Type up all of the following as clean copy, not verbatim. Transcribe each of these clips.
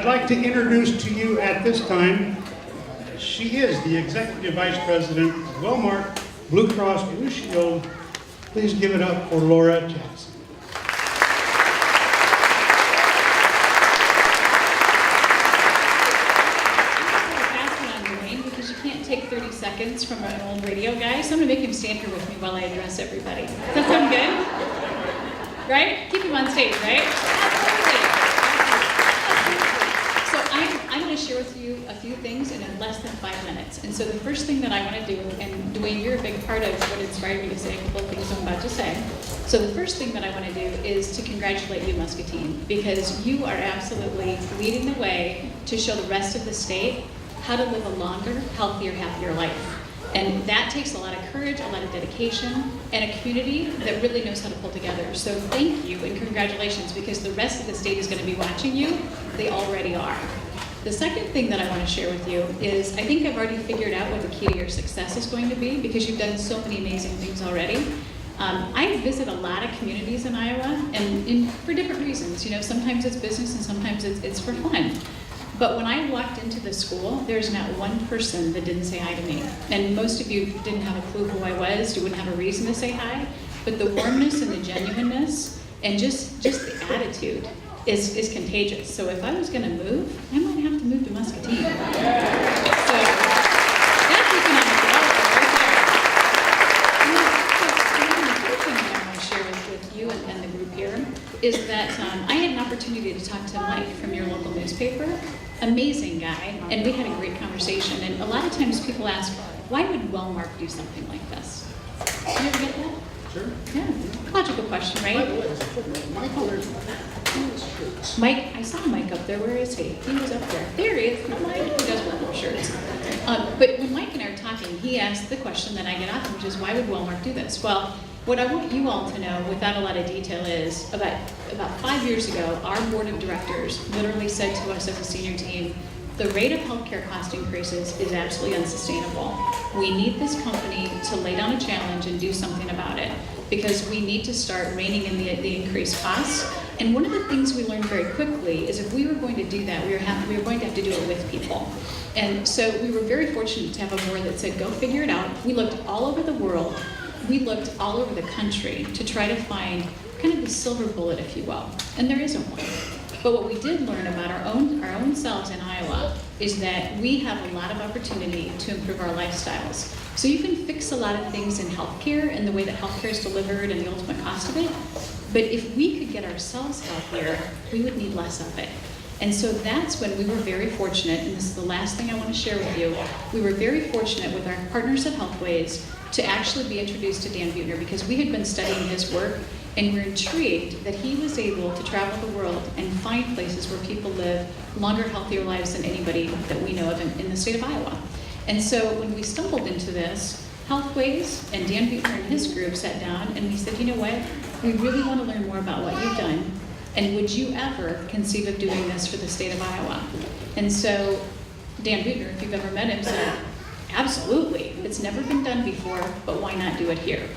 like to introduce to you at this time, she is the Executive Vice President of Wellmark Blue Cross Blue Shield. Please give it up for Laura Jackson. Because you can't take 30 seconds from an old radio guy, so I'm going to make him stand here with me while I address everybody. Does that sound good? Right? Keep him on stage, right? So I'm going to share with you a few things in less than 5 minutes. And so the first thing that I want to do, and Dwayne, you're a big part of what inspired me to say a couple of things I'm about to say. So the first thing that I want to do is to congratulate you, Muscatine, because you are absolutely leading the way to show the rest of the state how to live a longer, healthier, happier life. And that takes a lot of courage, a lot of dedication, and a community that really knows how to pull together. So thank you and congratulations, because the rest of the state is going to be watching you. They already are. The second thing that I want to share with you is I think I've already figured out what the key to your success is going to be, because you've done so many amazing things already. I visit a lot of communities in Iowa, and for different reasons. You know, sometimes it's business and sometimes it's for fun. But when I walked into the school, there's not one person that didn't say hi to me. And most of you didn't have a clue who I was. You wouldn't have a reason to say hi. But the warmness and the genuineness and just the attitude is contagious. So if I was going to move, I might have to move to Muscatine. So that's economic development right there. The third thing that I want to share with you and the group here is that I had an opportunity to talk to Mike from your local newspaper. Amazing guy, and we had a great conversation. And a lot of times people ask, why would Wellmark do something like this? You ever get that? Sure. Yeah, logical question, right? By the way, Mike, where's shirts? Mike, I saw Mike up there. Where is he? He was up there. There he is. Mike, he does wear more shirts. But when Mike and I were talking, he asked the question that I get often, which is, why would Wellmark do this? Well, what I want you all to know, without a lot of detail, is about 5 years ago, our board of directors literally said to us as a senior team, the rate of healthcare cost increases is absolutely unsustainable. We need this company to lay down a challenge and do something about it, because we need to start reining in the increased costs. And one of the things we learned very quickly is if we were going to do that, we were going to have to do it with people. And so we were very fortunate to have a board that said, go figure it out. We looked all over the world. We looked all over the country to try to find kind of the silver bullet, if you will. And there isn't one. But what we did learn about our own selves in Iowa is that we have a lot of opportunity to improve our lifestyles. So you can fix a lot of things in healthcare and the way that healthcare is delivered and the ultimate cost of it. But if we could get ourselves healthier, we would need less of it. And so that's when we were very fortunate, and this is the last thing I want to share with you, we were very fortunate with our partners at Healthways to actually be introduced to Dan Buettner, because we had been studying his work and we're intrigued that he was able to travel the world and find places where people live longer, healthier lives than anybody that we know of in the state of Iowa. And so when we stumbled into this, Healthways and Dan Buettner and his group sat down and we said, you know what, we really want to learn more about what you've done, and would you ever conceive of doing this for the state of Iowa? And so Dan Buettner, if you've ever met him, said, absolutely, it's never been done before, but why not do it here?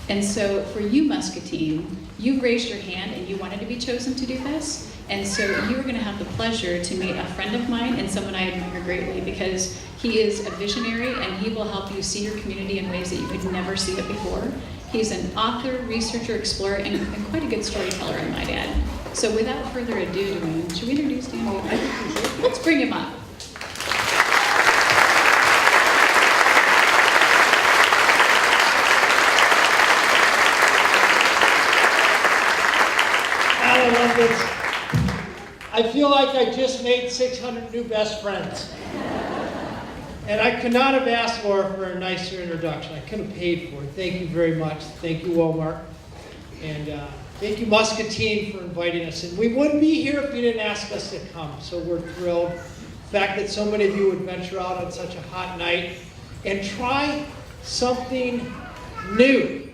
And so for you, Muscatine, you raised your hand and you wanted to be chosen to do this. And so you are going to have the pleasure to meet a friend of mine and someone I admire greatly, because he is a visionary and he will help you see your community in ways that you could never see it before. He's an author, researcher, explorer, and quite a good storyteller, I might add. So without further ado, Dwayne, should we introduce Dan Buettner? Let's bring him up. I love this. I feel like I just made 600 new best friends. And I could not have asked Laura for a nicer introduction. I could have paid for it. Thank you very much. Thank you, Wellmark. And thank you, Muscatine, for inviting us. And we wouldn't be here if you didn't ask us to come. So we're thrilled. The fact that so many of you would venture out on such a hot night and try something new.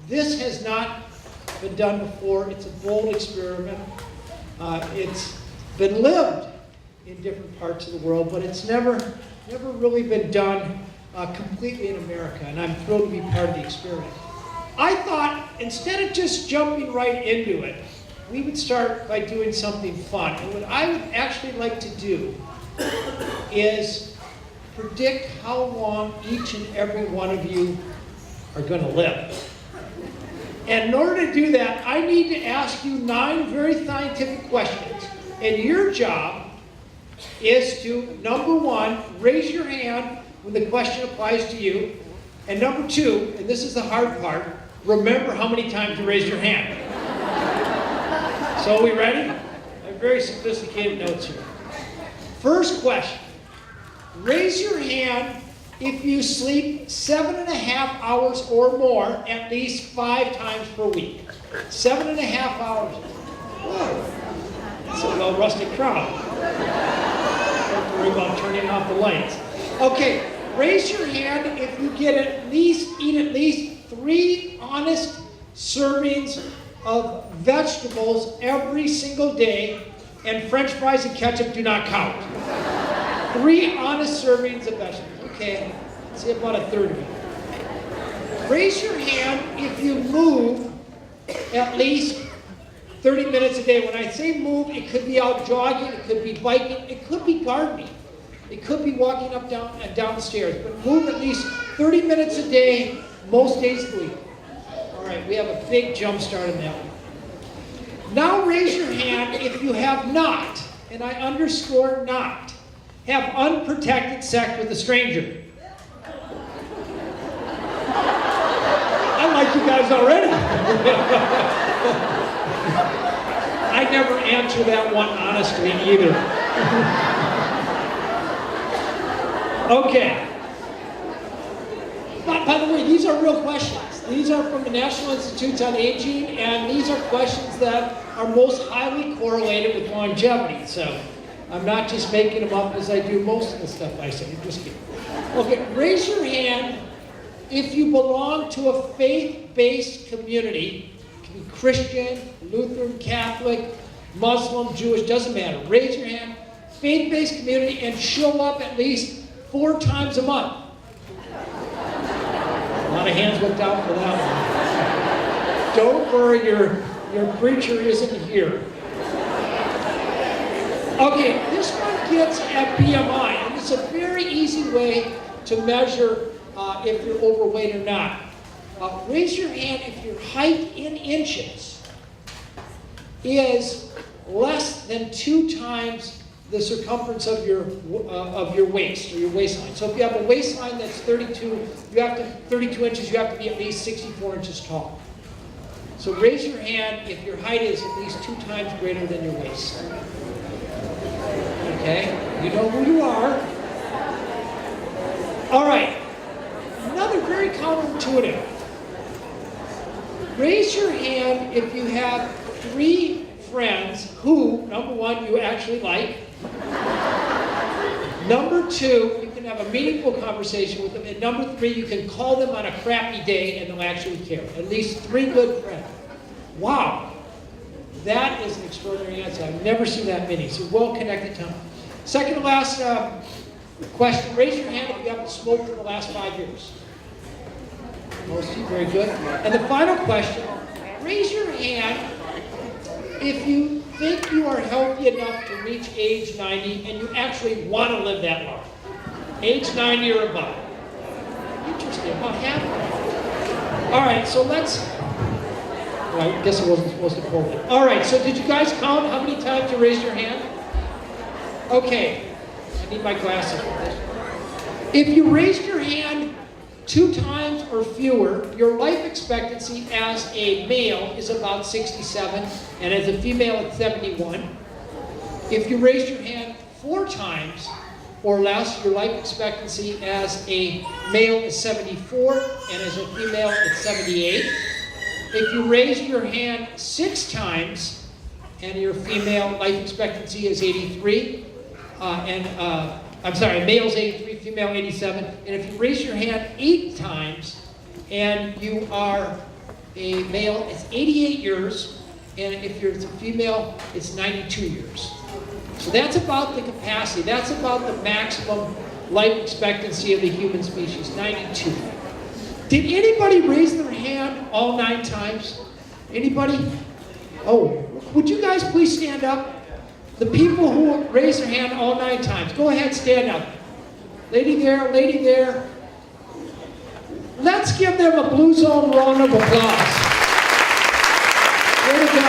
This has not been done before. It's a bold experiment. It's been lived in different parts of the world, but it's never really been done completely in America, and I'm thrilled to be part of the experiment. I thought, instead of just jumping right into it, we would start by doing something fun. And what I would actually like to do is predict how long each and every one of you are going to live. And in order to do that, I need to ask you 9 very scientific questions. And your job is to, number 1, raise your hand when the question applies to you. And number 2, and this is the hard part, remember how many times you raised your hand. So are we ready? I have very sophisticated notes here. First question. Raise your hand if you sleep 7.5 hours or more at least 5 times per week. 7.5 hours. Whoa. That's a well-rusted crowd. Don't worry about turning off the lights. Okay, raise your hand if you eat at least 3 honest servings of vegetables every single day, and French fries and ketchup do not count. 3 honest servings of vegetables. Okay, let's say about a third of you. Raise your hand if you move at least 30 minutes a day. When I say move, it could be out jogging, it could be biking, it could be gardening. It could be walking up and down the stairs. But move at least 30 minutes a day, most days of the week. All right, we have a big jump start in that one. Now raise your hand if you have not, and I underscore not, have unprotected sex with a stranger. I like you guys already. I never answer that one honestly either. Okay. By the way, these are real questions. These are from the National Institutes on Aging, and these are questions that are most highly correlated with longevity. So I'm not just making them up as I do most of the stuff I say. I'm just kidding. Okay, raise your hand if you belong to a faith-based community. It can be Christian, Lutheran, Catholic, Muslim, Jewish, doesn't matter. Raise your hand. Faith-based community, and show up at least 4 times a month. A lot of hands went down for that one. Don't worry, your preacher isn't here. Okay, this one gets at BMI, and it's a very easy way to measure if you're overweight or not. Raise your hand if your height in inches is less than 2 times the circumference of your waist or your waistline. So if you have a waistline that's 32 inches, you have to be at least 64 inches tall. So raise your hand if your height is at least 2 times greater than your waist. Okay, you know who you are. All right, another very counterintuitive. Raise your hand if you have 3 friends who, number 1, you actually like. Number 2, you can have a meaningful conversation with them. And number 3, you can call them on a crappy day and they'll actually care. At least 3 good friends. Wow. That is an extraordinary answer. I've never seen that many. So well-connected time. Second to last question. Raise your hand if you haven't smoked in the last 5 years. Most of you, very good. And the final question. Raise your hand if you think you are healthy enough to reach age 90 and you actually want to live that long. Age 90 or above. Interesting, about half. All right, so let's, well, I guess I wasn't supposed to pull that. All right, so did you guys count how many times you raised your hand? Okay, I need my glasses for this. If you raised your hand 2 times or fewer, your life expectancy as a male is about 67, and as a female it's 71. If you raised your hand 4 times or less, your life expectancy as a male is 74, and as a female it's 78. If you raised your hand 6 times, and your female life expectancy is 83, male's 83, female 87. And if you raise your hand 8 times and you are a male, it's 88 years. And if you're a female, it's 92 years. So that's about the capacity. That's about the maximum life expectancy of the human species, 92. Did anybody raise their hand all 9 times? Anybody? Oh, look would you guys please stand up? The people who raised their hand all 9 times, go ahead, stand up. Lady there, lady there. Let's give them a Blue Zone round of applause. Way to go.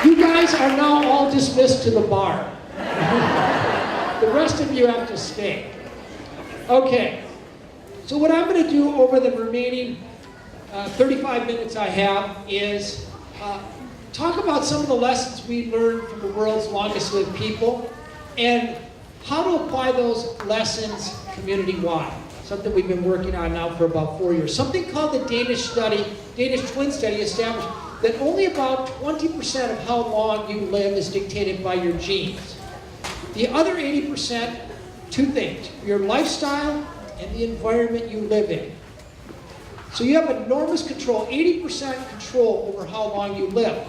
You guys are now all dismissed to the bar. The rest of you have to stay. Okay, so what I'm going to do over the remaining 35 minutes I have is talk about some of the lessons we learned from the world's longest lived people and how to apply those lessons community-wide. Something we've been working on now for about 4 years. Something called the Danish twin study established that only about 20% of how long you live is dictated by your genes. The other 80%, 2 things, your lifestyle and the environment you live in. So you have enormous control, 80% control over how long you live.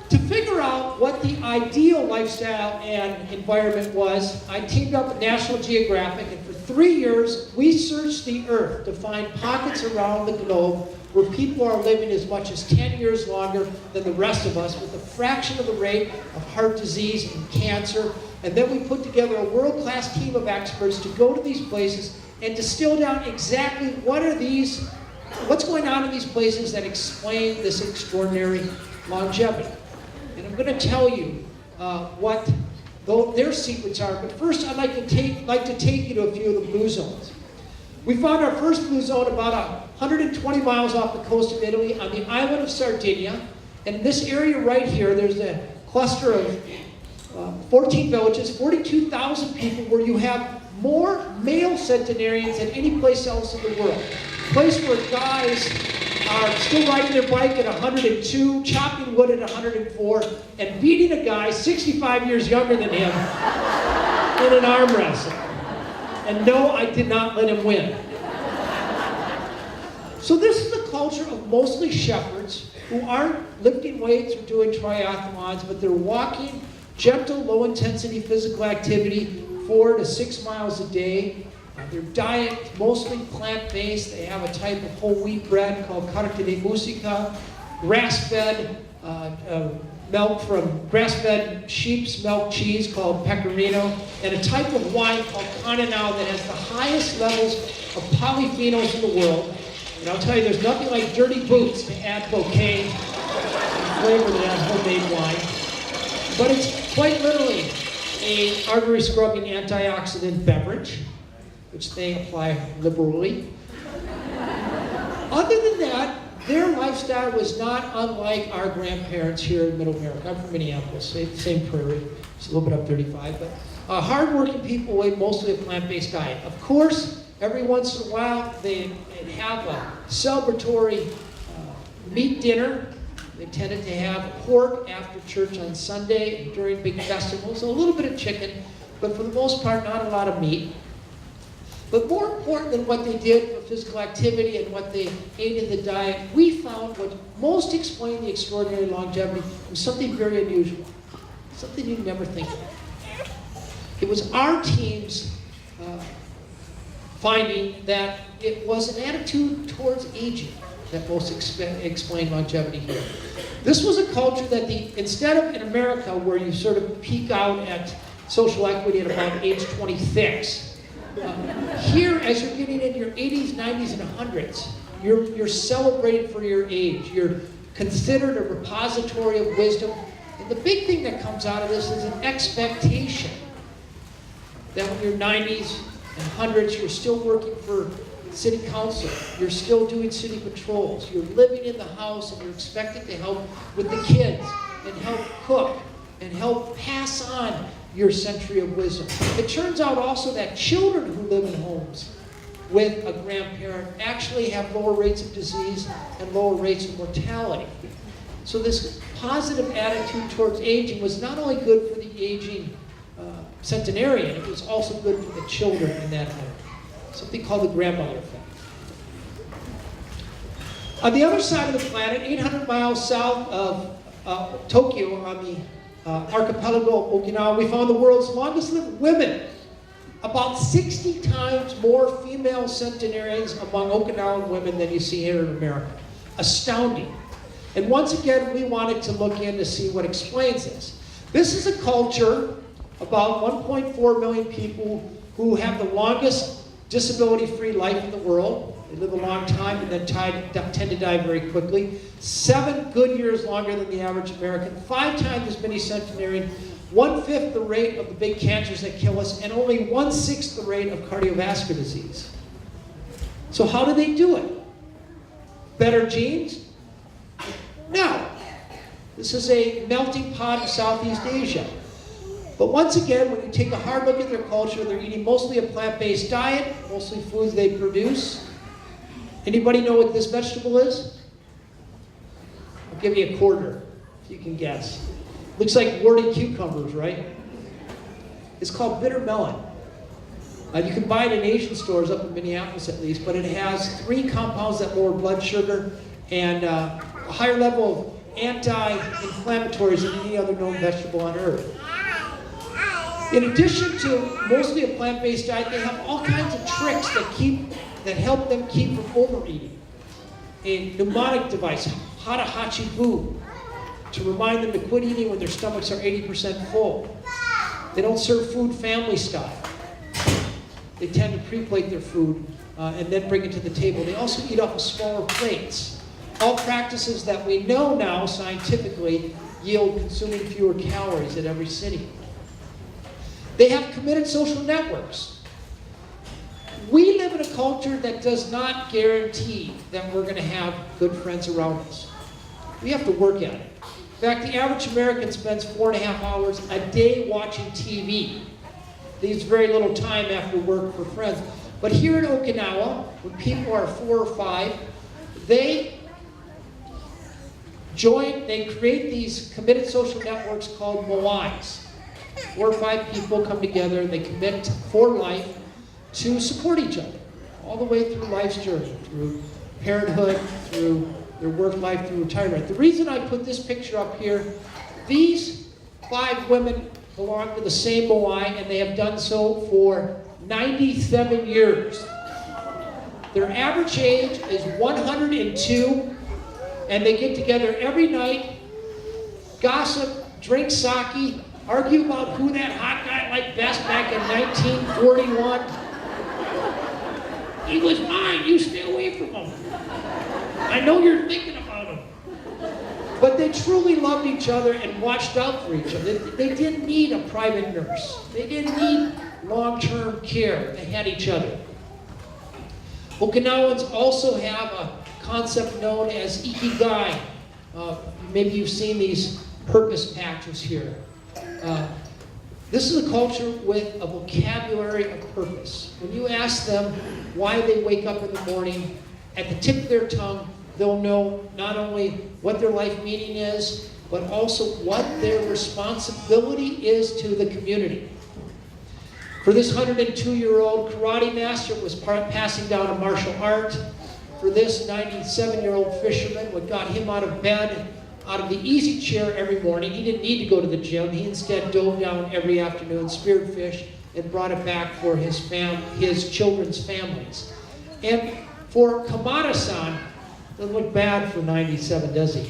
To figure out what the ideal lifestyle and environment was, I teamed up with National Geographic, and for 3 years, we searched the earth to find pockets around the globe where people are living as much as 10 years longer than the rest of us, with a fraction of the rate of heart disease and cancer. And then we put together a world-class team of experts to go to these places and distill down exactly what's going on in these places that explain this extraordinary longevity. And I'm going to tell you what their secrets are. But first, I'd like to take you to a few of the blue zones. We found our first blue zone about 120 miles off the coast of Italy on the island of Sardinia. And in this area right here, there's a cluster of 14 villages, 42,000 people, where you have more male centenarians than any place else in the world. A place where guys are still riding their bike at 102, chopping wood at 104, and beating a guy 65 years younger than him in an arm wrestle. And no, I did not let him win. So this is the culture of mostly shepherds who aren't lifting weights or doing triathlons, but they're walking gentle, low-intensity physical activity 4 to 6 miles a day. Their diet is mostly plant-based. They have a type of whole wheat bread called carne de musica, grass-fed milk from grass-fed sheep's milk cheese called pecorino, and a type of wine called Cananao that has the highest levels of polyphenols in the world. And I'll tell you, there's nothing like dirty boots to add bouquet and flavor to that homemade wine. But it's quite literally an artery-scrubbing antioxidant beverage, which they apply liberally. Other than that, their lifestyle was not unlike our grandparents here in Middle America. I'm from Minneapolis, same prairie. It's a little bit up 35, but hardworking people ate mostly a plant-based diet. Of course, every once in a while, they have a celebratory meat dinner. They tended to have pork after church on Sunday and during big festivals, a little bit of chicken, but for the most part, not a lot of meat. But more important than what they did for physical activity and what they ate in the diet, we found what most explained the extraordinary longevity was something very unusual, something you'd never think of. It was our team's finding that it was an attitude towards aging that most explained longevity here. This was a culture that instead of in America where you sort of peak out at social equity at about age 26, here, as you're getting into your 80s, 90s, and 100s, you're celebrated for your age. You're considered a repository of wisdom. And the big thing that comes out of this is an expectation that when you're 90s and 100s, you're still working for city council. You're still doing city patrols. You're living in the house, and you're expected to help with the kids and help cook and help pass on your century of wisdom. It turns out also that children who live in homes with a grandparent actually have lower rates of disease and lower rates of mortality. So this positive attitude towards aging was not only good for the aging centenarian, it was also good for the children in that home. Something called the grandmother effect. On the other side of the planet, 800 miles south of Tokyo on the archipelago of Okinawa, we found the world's longest lived women. About 60 times more female centenarians among Okinawan women than you see here in America. astounding. And once again, we wanted to look in to see what explains this. This is a culture, about 1.4 million people who have the longest disability-free life in the world. They live a long time and then tend to die very quickly. 7 good years longer than the average American. 5 times as many centenarians. 1/5 the rate of the big cancers that kill us, and only 1/6 the rate of cardiovascular disease. So how do they do it? Better genes? No. This is a melting pot of Southeast Asia. But once again, when you take a hard look at their culture, they're eating mostly a plant-based diet, mostly foods they produce. Anybody know what this vegetable is? I'll give you a quarter, if you can guess. Looks like warty cucumbers, right? It's called bitter melon. You can buy it in Asian stores up in Minneapolis at least, but it has 3 compounds that lower blood sugar and a higher level of anti-inflammatories than any other known vegetable on earth. In addition to mostly a plant-based diet, they have all kinds of tricks that help them keep from overeating. A mnemonic device, hata hachi bu, to remind them to quit eating when their stomachs are 80% full. They don't serve food family style. They tend to pre-plate their food and then bring it to the table. They also eat off of smaller plates. All practices that we know now scientifically yield consuming fewer calories at every sitting. They have committed social networks. We live in a culture that does not guarantee that we're going to have good friends around us. We have to work at it. In fact, the average American spends 4.5 hours a day watching TV. Leaves very little time after work for friends. But here in Okinawa, when people are 4 or 5, they create these committed social networks called moais. 4 or 5 people come together and they commit for life to support each other all the way through life's journey, through parenthood, through their work life, through retirement. The reason I put this picture up here, these 5 women belong to the same moai, and they have done so for 97 years. Their average age is 102, and they get together every night, gossip, drink sake, argue about who that hot guy liked best back in 1941. He was mine, you stay away from him. I know you're thinking about him. But they truly loved each other and watched out for each other. They didn't need a private nurse. They didn't need long-term care. They had each other. Okinawans also have a concept known as ikigai. Maybe you've seen these purpose patches here. This is a culture with a vocabulary of purpose. When you ask them why they wake up in the morning, at the tip of their tongue, they'll know not only what their life meaning is, but also what their responsibility is to the community. For this 102-year-old karate master, was passing down a martial art. For this 97-year-old fisherman, what got him out of bed, out of the easy chair every morning, he didn't need to go to the gym. He instead dove down every afternoon, speared fish, and brought it back for his children's families. And for Kamada-san, doesn't look bad for 97, does he?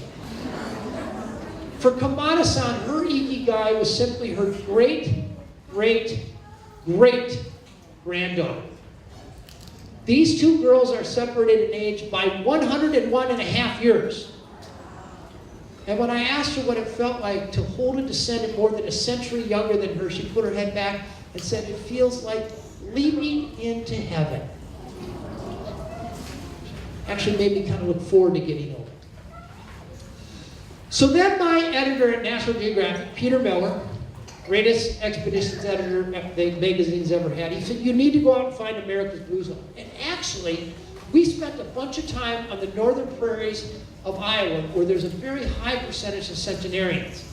For Kamada-san, her ikigai was simply her great-great-great-granddaughter. These 2 girls are separated in age by 101.5 years. And when I asked her what it felt like to hold a descendant more than a century younger than her, she put her head back and said, it feels like leaping into heaven. Actually made me kind of look forward to getting older. So then my editor at National Geographic, Peter Miller, greatest expeditions editor the magazine's ever had, he said, you need to go out and find America's Blue Zone. And actually, we spent a bunch of time on the northern prairies of Iowa, where there's a very high percentage of centenarians.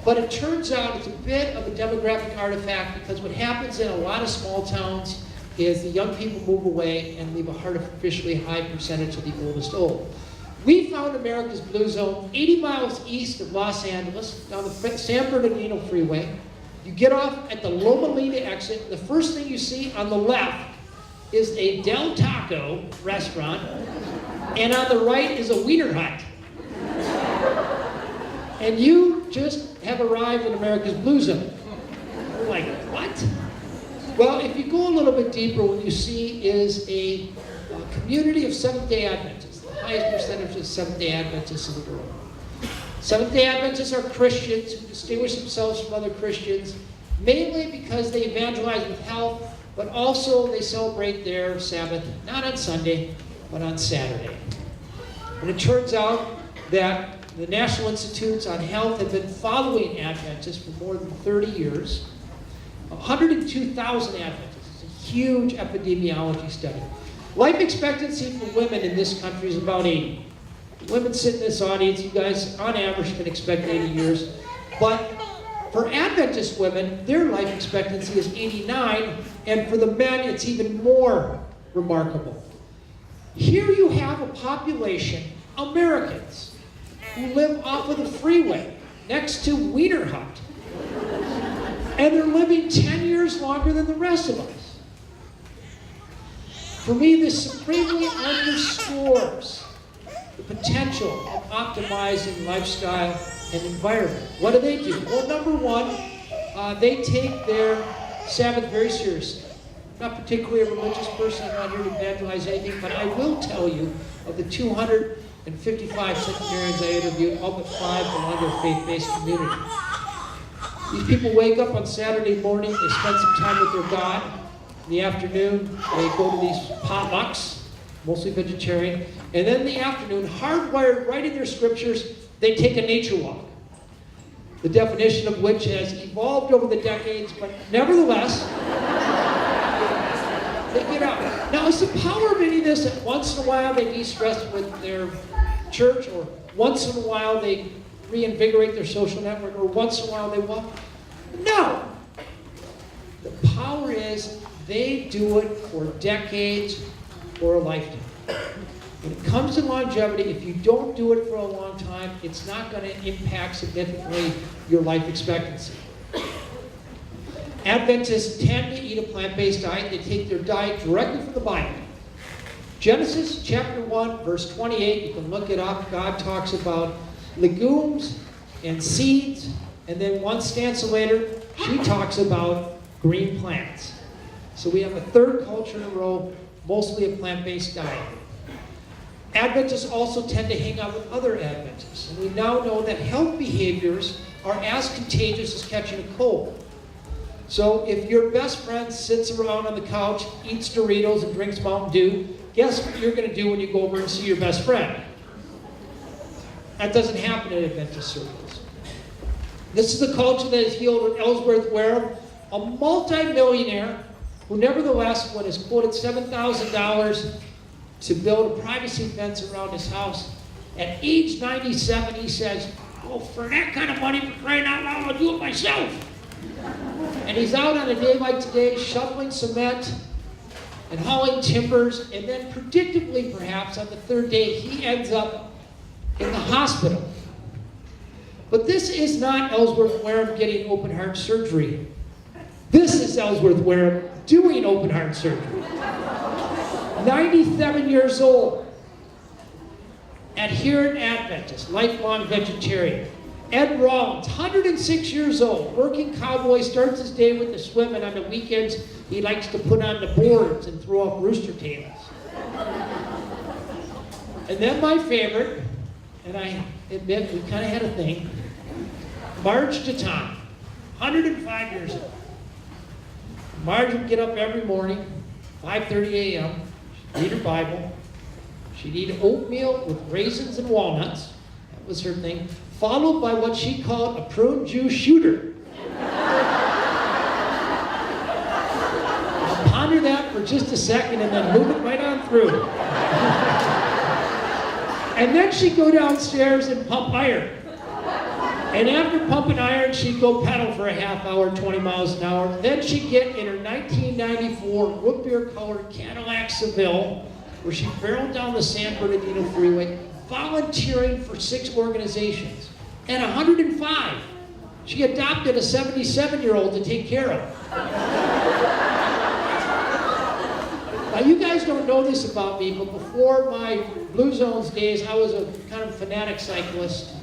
But it turns out it's a bit of a demographic artifact, because what happens in a lot of small towns is the young people move away and leave a artificially high percentage of the oldest old. We found America's Blue Zone 80 miles east of Los Angeles, down the San Bernardino Freeway. You get off at the Loma Linda exit. The first thing you see on the left is a Del Taco restaurant. And on the right is a wiener hut. And you just have arrived in America's blue zone. We're like, what? Well, if you go a little bit deeper, what you see is a community of Seventh-day Adventists, the highest percentage of Seventh-day Adventists in the world. Seventh-day Adventists are Christians who distinguish themselves from other Christians, mainly because they evangelize with health, but also they celebrate their Sabbath, not on Sunday, but on Saturday. And it turns out that the National Institutes on Health have been following Adventists for more than 30 years. 102,000 Adventists. It's a huge epidemiology study. Life expectancy for women in this country is about 80. Women sit in this audience, you guys on average can expect 80 years. But for Adventist women, their life expectancy is 89, and for the men, it's even more remarkable. Here you have a population, Americans, who live off of the freeway next to Wiener Hut. And they're living 10 years longer than the rest of us. For me, this supremely underscores the potential of optimizing lifestyle and environment. What do? Well, number one, they take their Sabbath very seriously. I'm not particularly a religious person, I'm not here to evangelize anything, but I will tell you of the 255 seminarians I interviewed, all but 5 belong to a faith-based community. These people wake up on Saturday morning, they spend some time with their God. In the afternoon, they go to these potlucks, mostly vegetarian. And then in the afternoon, hardwired right in their scriptures, they take a nature walk. The definition of which has evolved over the decades, but nevertheless, they get out. Now, is the power of any of this that once in a while they de-stress with their church, or once in a while they reinvigorate their social network, or once in a while they walk? No. The power is they do it for decades or a lifetime. When it comes to longevity, if you don't do it for a long time, it's not going to impact significantly your life expectancy. Adventists tend to eat a plant-based diet. They take their diet directly from the Bible. Genesis chapter 1, verse 28, you can look it up. God talks about legumes and seeds, and then one stanza later, she talks about green plants. So we have a third culture in a row, mostly a plant-based diet. Adventists also tend to hang out with other Adventists, and we now know that health behaviors are as contagious as catching a cold. So if your best friend sits around on the couch, eats Doritos, and drinks Mountain Dew, guess what you're going to do when you go over and see your best friend? That doesn't happen in Adventist circles. This is the culture that is healed with Ellsworth Wareham, a multi-millionaire who nevertheless, when is quoted $7,000 to build a privacy fence around his house, at age 97 he says, "Oh, for that kind of money, for crying out loud, I'll do it myself." And he's out on a day like today shoveling cement and hauling timbers, and then predictably perhaps on the third day he ends up in the hospital. But this is not Ellsworth Wareham getting open heart surgery. This is Ellsworth Wareham doing open heart surgery. 97 years old, adherent Adventist, lifelong vegetarian. Ed Rollins, 106 years old, working cowboy, starts his day with a swim, and on the weekends he likes to put on the boards and throw up rooster tails. And then my favorite, and I admit we kind of had a thing, Marge DeTon, 105 years old. Marge would get up every morning, 5:30 a.m., she'd read her Bible, she'd eat oatmeal with raisins and walnuts, that was her thing, followed by what she called a prune juice shooter. I'll ponder that for just a second and then move it right on through. And then she'd go downstairs and pump iron. And after pumping iron, she'd go pedal for a half hour, 20 miles an hour. Then she'd get in her 1994 root beer colored Cadillac Seville, where she barreled down the San Bernardino Freeway, volunteering for 6 organizations. At 105, she adopted a 77-year-old to take care of. Now, you guys don't know this about me, but before my Blue Zones days, I was a kind of fanatic cyclist.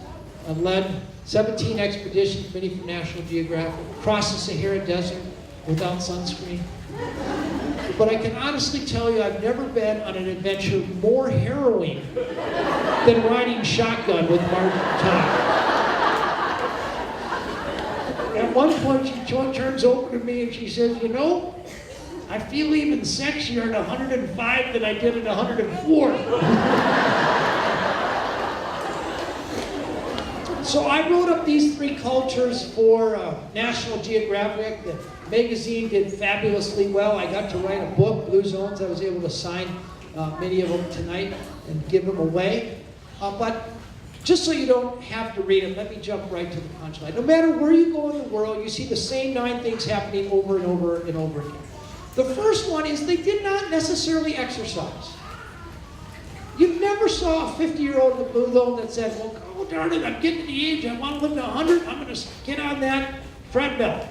I led 17 expeditions, many for National Geographic, across the Sahara Desert without sunscreen. But I can honestly tell you, I've never been on an adventure more harrowing than riding shotgun with Martin Todd. At one point, she turns over to me and she says, you know, I feel even sexier at 105 than I did at 104. So I wrote up these 3 cultures for National Geographic. The magazine did fabulously well. I got to write a book, Blue Zones. I was able to sign many of them tonight and give them away. But just so you don't have to read them, let me jump right to the punchline. No matter where you go in the world, you see the same 9 things happening over and over and over again. The first one is they did not necessarily exercise. You never saw a 50-year-old in the Blue Zone that said, well, oh darn it, I'm getting to the age, I want to live to 100, I'm going to get on that treadmill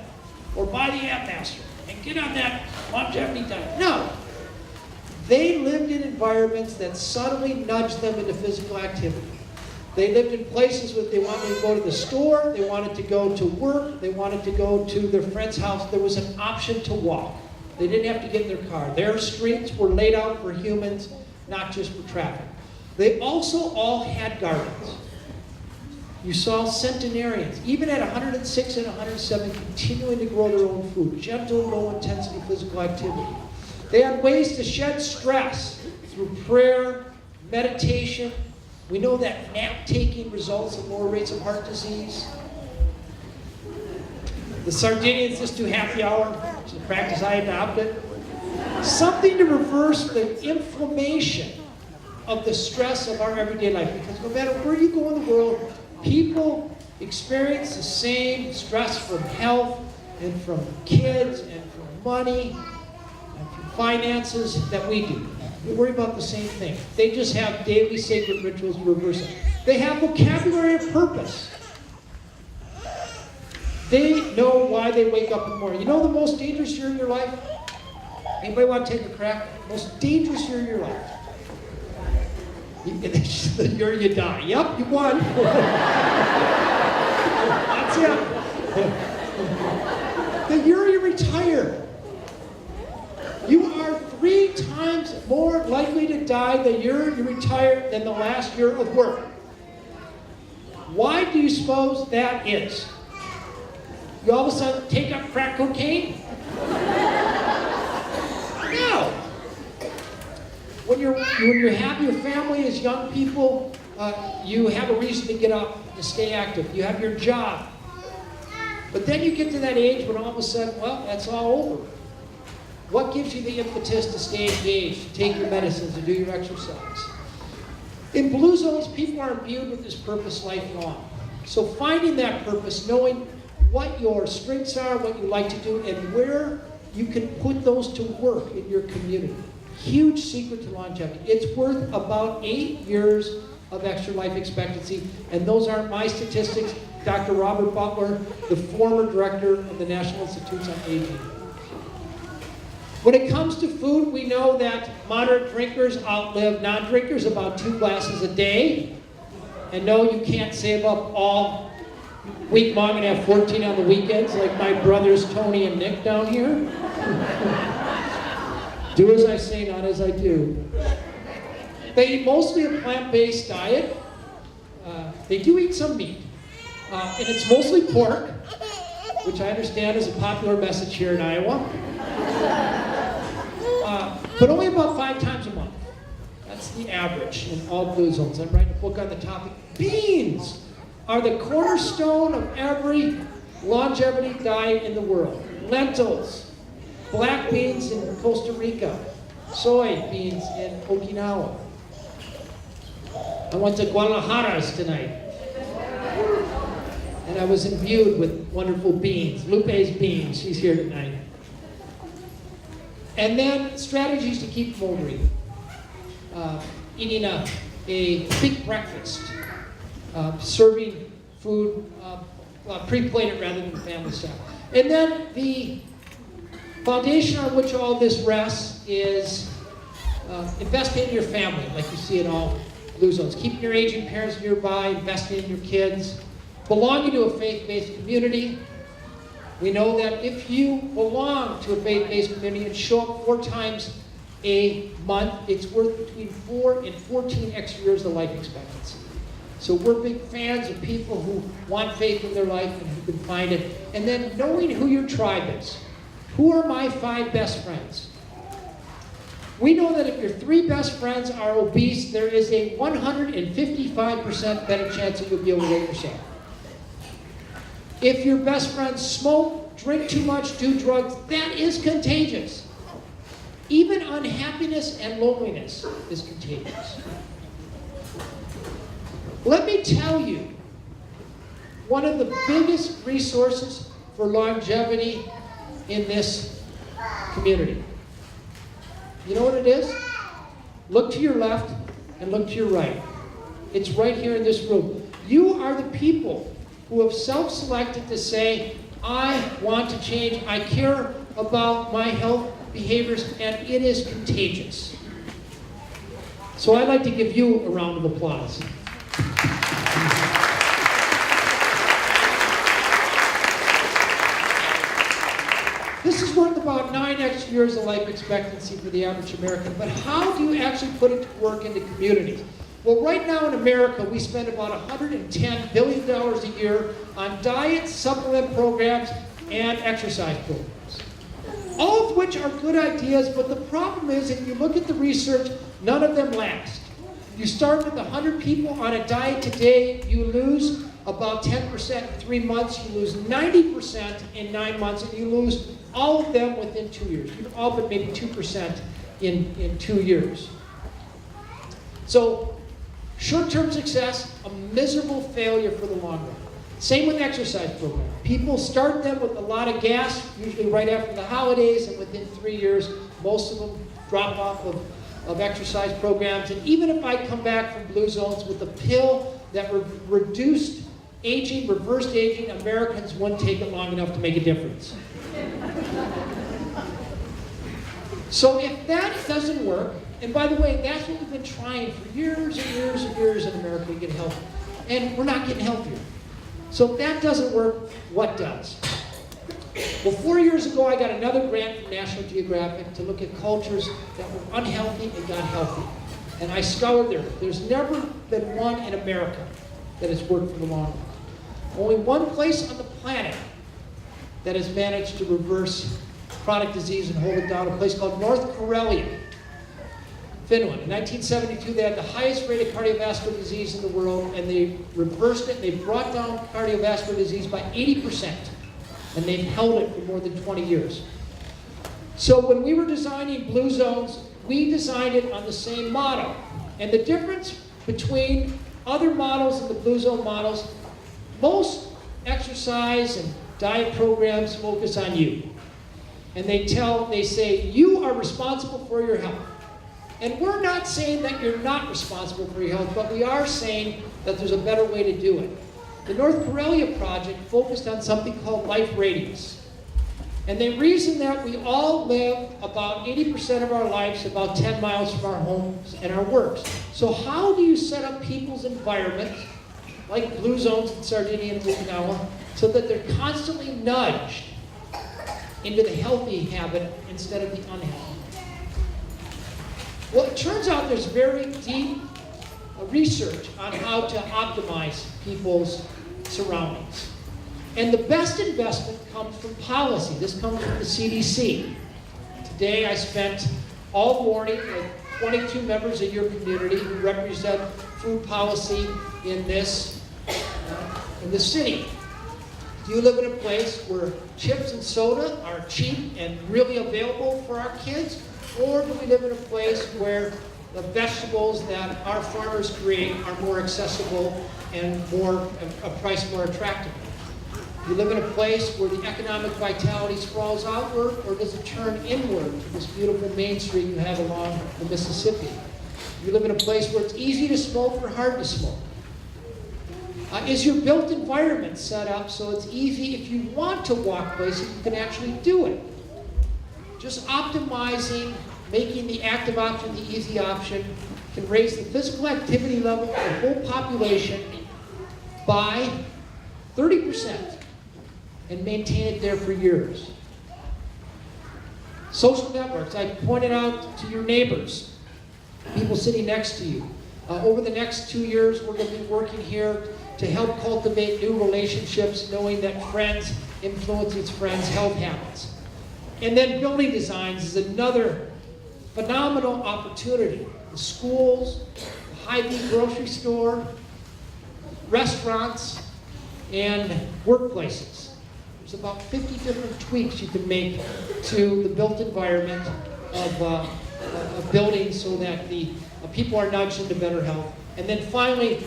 or buy the App-Master and get on that longevity diet. No. They lived in environments that subtly nudged them into physical activity. They lived in places where they wanted to go to the store, they wanted to go to work, they wanted to go to their friend's house. There was an option to walk. They didn't have to get in their car. Their streets were laid out for humans, not just for traffic. They also all had gardens. You saw centenarians, even at 106 and 107, continuing to grow their own food. Gentle, low-intensity physical activity. They had ways to shed stress through prayer, meditation. We know that nap-taking results in lower rates of heart disease. The Sardinians just do happy hour. It's a practice I adopted. Something to reverse the inflammation of the stress of our everyday life. Because no matter where you go in the world, people experience the same stress from health and from kids and from money and from finances that we do. We worry about the same thing. They just have daily sacred rituals to reverse it. They have vocabulary of purpose. They know why they wake up in the morning. You know the most dangerous year in your life? Anybody want to take a crack? Most dangerous year in your life. The year you die. Yep, you won. That's it. The year you retire. You are 3 times more likely to die the year you retire than the last year of work. Why do you suppose that is? You all of a sudden take up crack cocaine? No. When you have your family as young people, you have a reason to get up, to stay active. You have your job. But then you get to that age when all of a sudden, well, that's all over. What gives you the impetus to stay engaged, to take your medicines, to do your exercise? In Blue Zones, people are imbued with this purpose lifelong. So finding that purpose, knowing what your strengths are, what you like to do, and where you can put those to work in your community. Huge secret to longevity. It's worth about 8 years of extra life expectancy, and those aren't my statistics. Dr. Robert Butler, the former director of the National Institutes on Aging. When it comes to food, we know that moderate drinkers outlive non-drinkers about 2 glasses a day. And no, you can't save up all week long and have 14 on the weekends like my brothers Tony and Nick down here. Do as I say, not as I do. They eat mostly a plant-based diet. They do eat some meat. And it's mostly pork, which I understand is a popular message here in Iowa. But only about 5 times a month. That's the average in all Blue Zones. I'm writing a book on the topic. Beans are the cornerstone of every longevity diet in the world. Lentils, black beans in Costa Rica, soy beans in Okinawa. I went to Guadalajara's tonight, and I was imbued with wonderful beans. Lupe's beans, she's here tonight. And then strategies to keep motoring. Eating a big breakfast, serving food pre-plated rather than family style. And then the foundation on which all this rests is investing in your family, like you see in all Blue Zones. Keeping your aging parents nearby, investing in your kids, belonging to a faith-based community. We know that if you belong to a faith-based community and show up 4 times a month, it's worth between 4 and 14 extra years of life expectancy. So we're big fans of people who want faith in their life and who can find it. And then knowing who your tribe is. Who are my 5 best friends? We know that if your 3 best friends are obese, there is a 155% better chance that you'll be able to weight yourself. If your best friends smoke, drink too much, do drugs, that is contagious. Even unhappiness and loneliness is contagious. Let me tell you, one of the biggest resources for longevity in this community. You know what it is? Look to your left and look to your right. It's right here in this room. You are the people who have self-selected to say, I want to change, I care about my health behaviors, and it is contagious. So I'd like to give you a round of applause. This is worth about 9 extra years of life expectancy for the average American, but how do you actually put it to work in the communities? Well, right now in America, we spend about $110 billion a year on diet, supplement programs, and exercise programs. All of which are good ideas, but the problem is, if you look at the research, none of them last. You start with 100 people on a diet today, you lose about 10% in 3 months, you lose 90% in 9 months, and you lose all of them within 2 years. All but maybe 2% in 2 years. So, short-term success, a miserable failure for the long run. Same with exercise programs. People start them with a lot of gas, usually right after the holidays, and within 3 years, most of them drop off of exercise programs. And even if I come back from Blue Zones with a pill that reduced aging, reversed aging, Americans wouldn't take it long enough to make a difference. So if that doesn't work, and by the way, that's what we've been trying for years and years and years in America to get healthy. And we're not getting healthier. So if that doesn't work, what does? Well, 4 years ago, I got another grant from National Geographic to look at cultures that were unhealthy and got healthy. And I scoured there. There's never been one in America that has worked for the long run. Only one place on the planet that has managed to reverse chronic disease and hold it down, a place called North Karelia, Finland. In 1972, they had the highest rate of cardiovascular disease in the world, and they reversed it. They brought down cardiovascular disease by 80%, and they've held it for more than 20 years. So when we were designing Blue Zones, we designed it on the same model. And the difference between other models and the Blue Zone models, most exercise and diet programs focus on you. And they say, you are responsible for your health. And we're not saying that you're not responsible for your health, but we are saying that there's a better way to do it. The North Karelia project focused on something called life radius. And the reason that we all live about 80% of our lives about 10 miles from our homes and our works. So how do you set up people's environments, like Blue Zones in Sardinia and Okinawa, so that they're constantly nudged into the healthy habit instead of the unhealthy? Well, it turns out there's very deep research on how to optimize people's surroundings. And the best investment comes from policy. This comes from the CDC. Today I spent all morning with 22 members of your community who represent food policy in this city. Do you live in a place where chips and soda are cheap and really available for our kids? Or do we live in a place where the vegetables that our farmers create are more accessible and priced more attractively? Do you live in a place where the economic vitality sprawls outward, or does it turn inward to this beautiful main street you have along the Mississippi? Do you live in a place where it's easy to smoke or hard to smoke? Is your built environment set up so it's easy, if you want to walk places, you can actually do it? Just optimizing, making the active option the easy option, can raise the physical activity level of the whole population by 30% and maintain it there for years. Social networks, I pointed out to your neighbors, people sitting next to you. Over the next 2 years, we're going to be working here to help cultivate new relationships, knowing that friends influence its friends' health habits. And then building designs is another phenomenal opportunity. The schools, the Hy-Vee grocery store, restaurants, and workplaces. There's about 50 different tweaks you can make to the built environment of a building so that the people are nudged into better health. And then finally,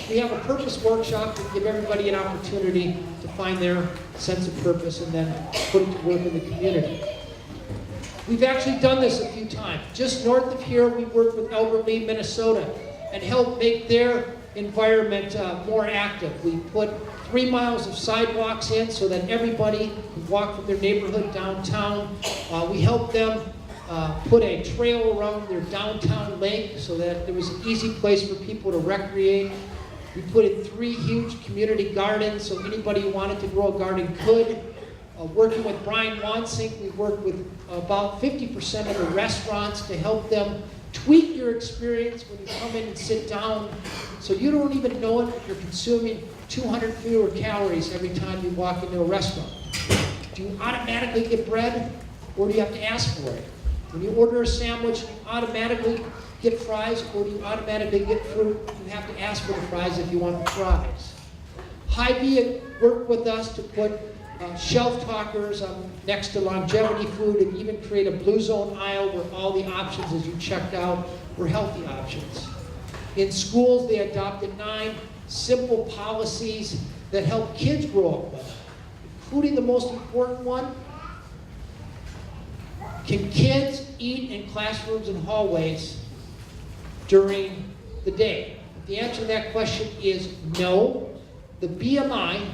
we have a purpose workshop to give everybody an opportunity to find their sense of purpose and then put it to work in the community. We've actually done this a few times. Just north of here, we worked with Albert Lea, Minnesota, and helped make their environment more active. We put 3 miles of sidewalks in so that everybody could walk from their neighborhood downtown. We helped them put a trail around their downtown lake so that there was an easy place for people to recreate. We put in 3 huge community gardens so anybody who wanted to grow a garden could. Working with Brian Wansink, we worked with about 50% of the restaurants to help them tweak your experience when you come in and sit down so you don't even know it, but you're consuming 200 fewer calories every time you walk into a restaurant. Do you automatically get bread, or do you have to ask for it? When you order a sandwich, do you automatically get fries, or do you automatically get fruit? You have to ask for the fries if you want the fries. Hy-Vee worked with us to put shelf talkers next to longevity food and even create a blue zone aisle where all the options as you checked out were healthy options. In schools, they adopted 9 simple policies that help kids grow up well, including the most important one. Can kids eat in classrooms and hallways during the day? The answer to that question is no. The BMI,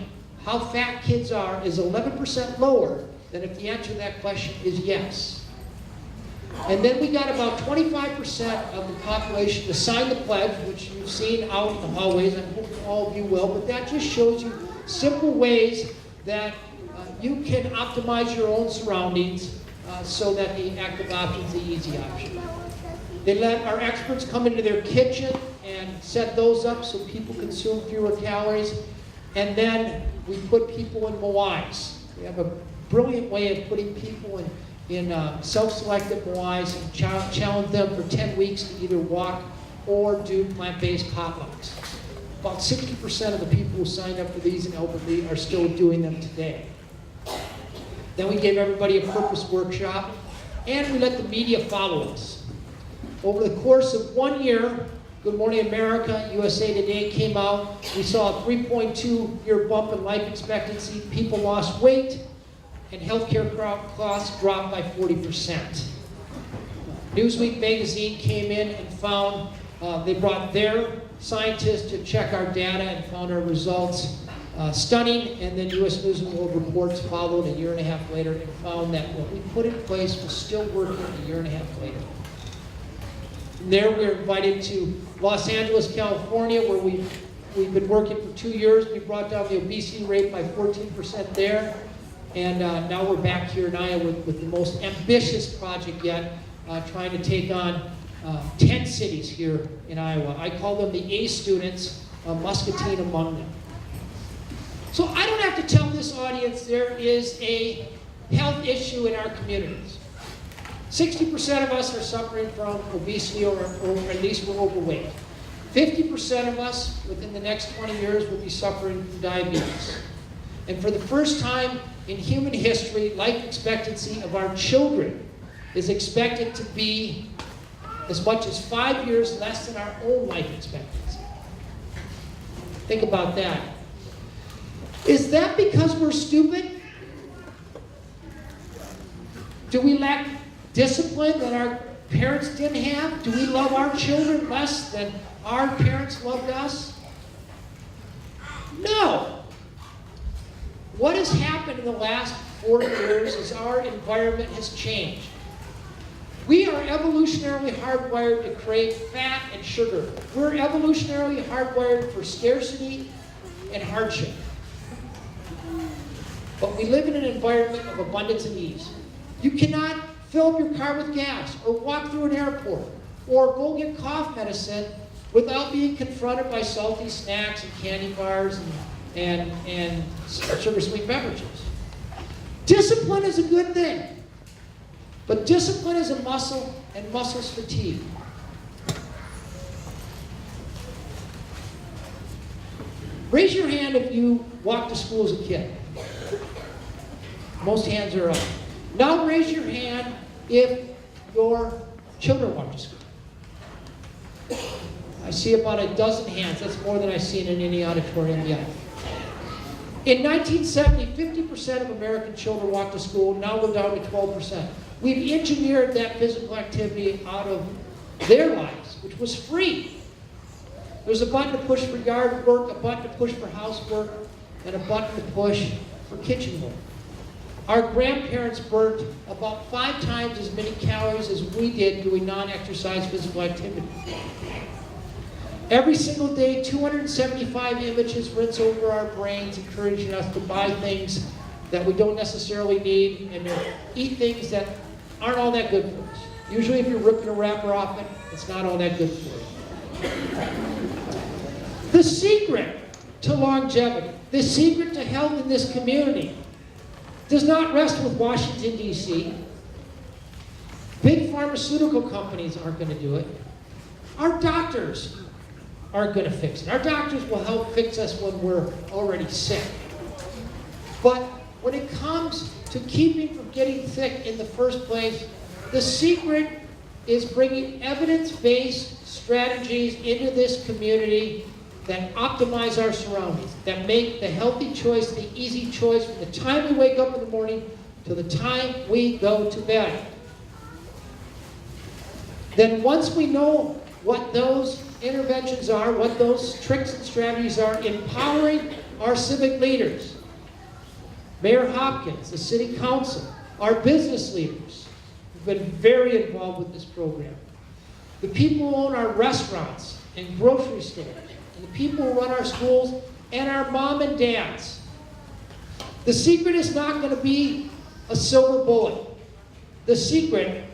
how fat kids are, is 11% lower than if the answer to that question is yes. And then we got about 25% of the population to sign the pledge, which you've seen out in the hallways. I hope all of you will, but that just shows you simple ways that you can optimize your own surroundings so that the active option is the easy option. They let our experts come into their kitchen and set those up so people consume fewer calories. And then we put people in Moais. We have a brilliant way of putting people in self-selected Moais and challenge them for 10 weeks to either walk or do plant-based potlucks. About 60% of the people who signed up for these in Albert Lea are still doing them today. Then we gave everybody a purpose workshop, and we let the media follow us. Over the course of 1 year, Good Morning America, USA Today came out. We saw a 3.2-year bump in life expectancy. People lost weight, and healthcare costs dropped by 40%. Newsweek magazine came in and found, they brought their scientists to check our data and found our results stunning, and then U.S. News and World Reports followed a year and a half later and found that what we put in place was still working a year and a half later. From there, we were invited to Los Angeles, California, where we've been working for 2 years. We brought down the obesity rate by 14% there. And now we're back here in Iowa with the most ambitious project yet, trying to take on 10 cities here in Iowa. I call them the A students, Muscatine among them. So I don't have to tell this audience there is a health issue in our communities. 60% of us are suffering from obesity or at least we're overweight. 50% of us within the next 20 years will be suffering from diabetes. And for the first time in human history, life expectancy of our children is expected to be as much as 5 years less than our own life expectancy. Think about that. Is that because we're stupid? Do we lack discipline that our parents didn't have? Do we love our children less than our parents loved us? No. What has happened in the last 40 years is our environment has changed. We are evolutionarily hardwired to crave fat and sugar. We're evolutionarily hardwired for scarcity and hardship. But we live in an environment of abundance and ease. You cannot fill up your car with gas, or walk through an airport, or go get cough medicine without being confronted by salty snacks and candy bars and sugar sweet beverages. Discipline is a good thing, but discipline is a muscle, and muscles fatigue. Raise your hand if you walked to school as a kid. Most hands are up. Now raise your hand if your children walk to school. I see about a dozen hands. That's more than I've seen in any auditorium yet. In 1970, 50% of American children walked to school. Now we're down to 12%. We've engineered that physical activity out of their lives, which was free. There's a button to push for yard work, a button to push for housework, and a button to push for kitchen work. Our grandparents burnt about 5 times as many calories as we did doing non-exercise physical activity. Every single day, 275 images rinse over our brains, encouraging us to buy things that we don't necessarily need and to eat things that aren't all that good for us. Usually if you're ripping a wrapper off it, it's not all that good for you. The secret to longevity, the secret to health in this community, does not rest with Washington, D.C. Big pharmaceutical companies aren't going to do it. Our doctors aren't going to fix it. Our doctors will help fix us when we're already sick. But when it comes to keeping from getting sick in the first place, the secret is bringing evidence-based strategies into this community that optimize our surroundings, that make the healthy choice the easy choice from the time we wake up in the morning to the time we go to bed. Then once we know what those interventions are, what those tricks and strategies are, empowering our civic leaders, Mayor Hopkins, the City Council, our business leaders, have been very involved with this program. The people who own our restaurants and grocery stores, and the people who run our schools, and our mom and dads. The secret is not going to be a silver bullet. The secret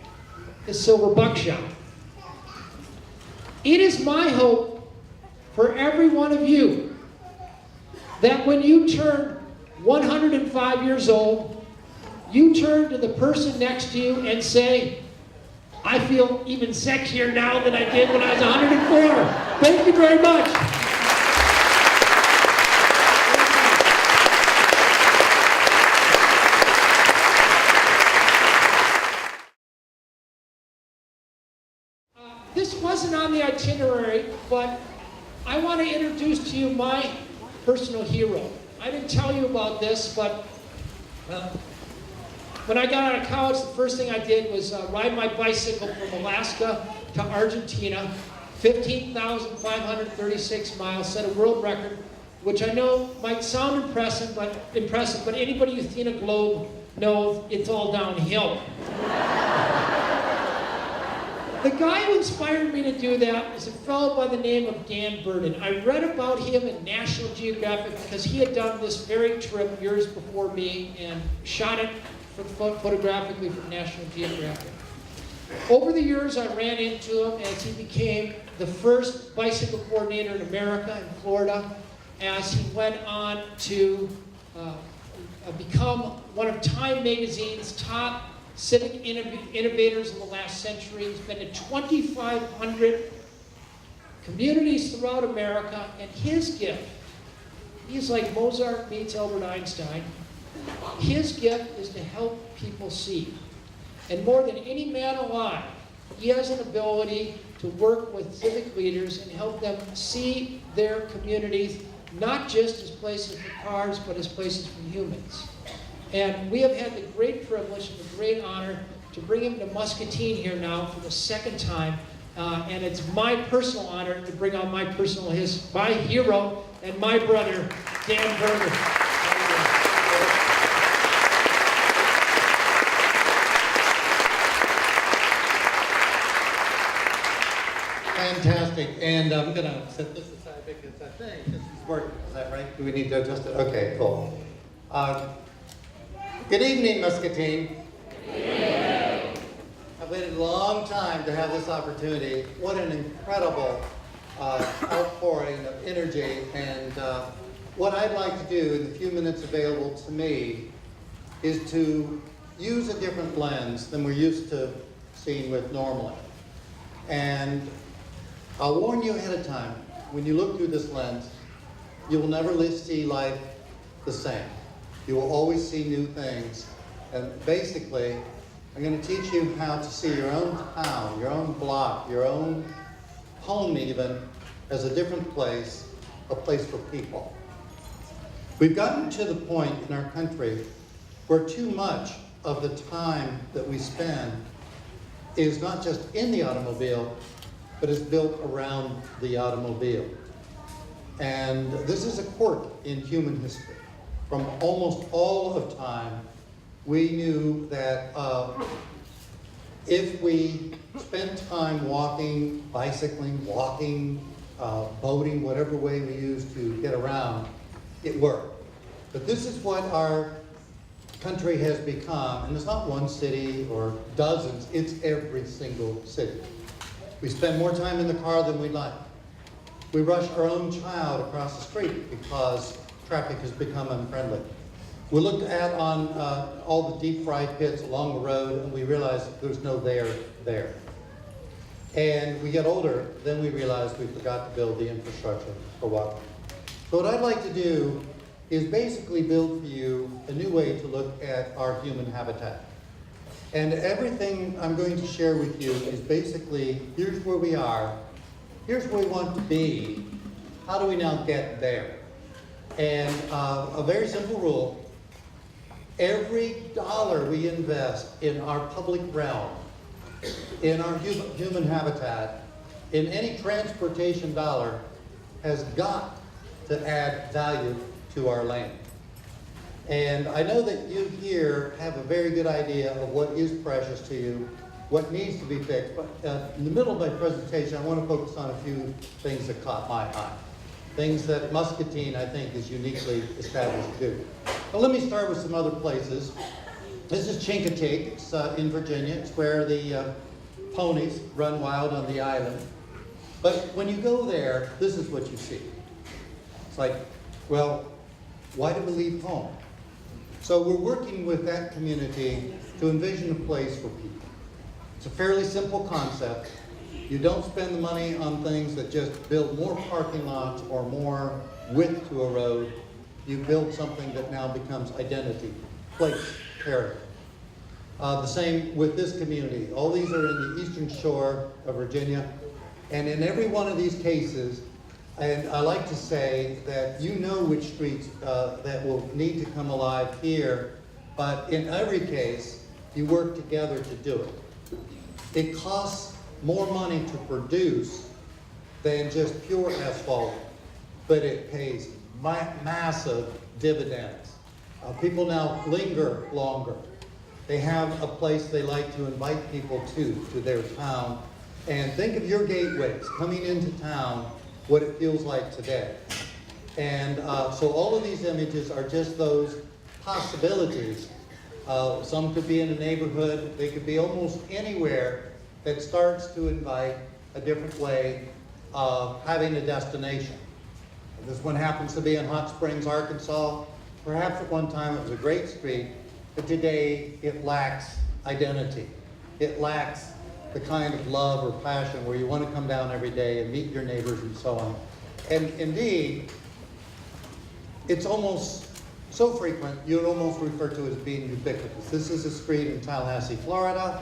is silver buckshot. It is my hope for every one of you that when you turn 105 years old, you turn to the person next to you and say, I feel even sexier now than I did when I was 104. Thank you very much. This wasn't on the itinerary, but I want to introduce to you my personal hero. I didn't tell you about this, but when I got out of college, the first thing I did was ride my bicycle from Alaska to Argentina, 15,536 miles, set a world record, which I know might sound impressive, but anybody who's seen a globe knows it's all downhill. The guy who inspired me to do that is a fellow by the name of Dan Burden. I read about him in National Geographic because he had done this very trip years before me and shot it photographically from National Geographic. Over the years, I ran into him as he became the first bicycle coordinator in America, in Florida, as he went on to become one of Time Magazine's top civic innovators of the last century. He's been to 2,500 communities throughout America, and his gift, he's like Mozart meets Albert Einstein, his gift is to help people see. And more than any man alive, he has an ability to work with civic leaders and help them see their communities not just as places for cars, but as places for humans. And we have had the great privilege and the great honor to bring him to Muscatine here now for the second time. And it's my personal honor to bring out my hero and my brother, Dan Burden. And I'm gonna set this aside because I think this is working. Is that right? Do we need to adjust it? Okay, cool. Good evening, Muscatine. I've waited a long time to have this opportunity. What an incredible outpouring of energy. And what I'd like to do in the few minutes available to me is to use a different lens than we're used to seeing with normally. And I'll warn you ahead of time, when you look through this lens, you will never see life the same. You will always see new things. And basically, I'm going to teach you how to see your own town, your own block, your own home even, as a different place, a place for people. We've gotten to the point in our country where too much of the time that we spend is not just in the automobile, but is built around the automobile. And this is a quirk in human history. From almost all of time, we knew that if we spent time walking, bicycling, walking, boating, whatever way we use to get around, it worked. But this is what our country has become, and it's not one city or dozens, it's every single city. We spend more time in the car than we'd like. We rush our own child across the street because traffic has become unfriendly. We looked at on all the deep fried pits along the road and we realized there's no there. And we get older, then we realize we forgot to build the infrastructure for walking. So what I'd like to do is basically build for you a new way to look at our human habitat. And everything I'm going to share with you is basically, here's where we are, here's where we want to be, how do we now get there? And a very simple rule, every dollar we invest in our public realm, in our human habitat, in any transportation dollar, has got to add value to our land. And I know that you here have a very good idea of what is precious to you, what needs to be fixed, but in the middle of my presentation, I want to focus on a few things that caught my eye. Things that Muscatine, I think, is uniquely established to do. But let me start with some other places. This is Chincoteague, it's in Virginia. It's where the ponies run wild on the island. But when you go there, this is what you see. It's like, well, why do we leave home? So we're working with that community to envision a place for people. It's a fairly simple concept. You don't spend the money on things that just build more parking lots or more width to a road. You build something that now becomes identity, place, character. The same with this community. All these are in the eastern shore of Virginia. And in every one of these cases, and I like to say that you know which streets that will need to come alive here, but in every case, you work together to do it. It costs more money to produce than just pure asphalt, but it pays massive dividends. People now linger longer. They have a place they like to invite people to their town. And think of your gateways coming into town, what it feels like today. And so all of these images are just those possibilities. Some could be in a neighborhood, they could be almost anywhere that starts to invite a different way of having a destination. This one happens to be in Hot Springs, Arkansas. Perhaps at one time it was a great street, but today it lacks identity. It lacks the kind of love or passion where you want to come down every day and meet your neighbors and so on. And indeed, it's almost so frequent, you'd almost refer to it as being ubiquitous. This is a street in Tallahassee, Florida.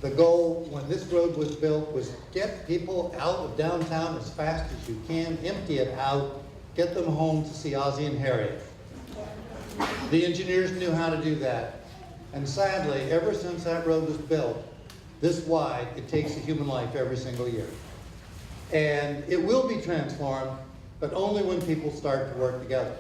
The goal when this road was built was get people out of downtown as fast as you can, empty it out, get them home to see Ozzie and Harriet. The engineers knew how to do that. And sadly, ever since that road was built, this wide, it takes a human life every single year. And it will be transformed, but only when people start to work together.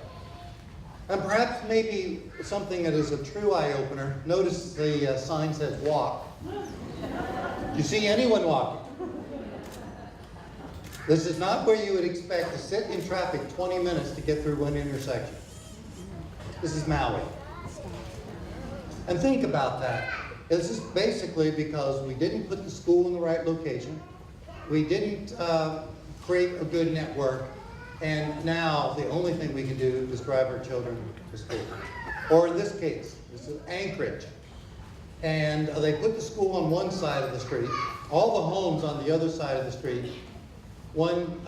And perhaps maybe something that is a true eye-opener, notice the sign says walk. Do you see anyone walking? This is not where you would expect to sit in traffic 20 minutes to get through one intersection. This is Maui. And think about that. This is basically because we didn't put the school in the right location. We didn't create a good network. And now the only thing we can do is drive our children to school. Or in this case, this is Anchorage. And they put the school on one side of the street, all the homes on the other side of the street. One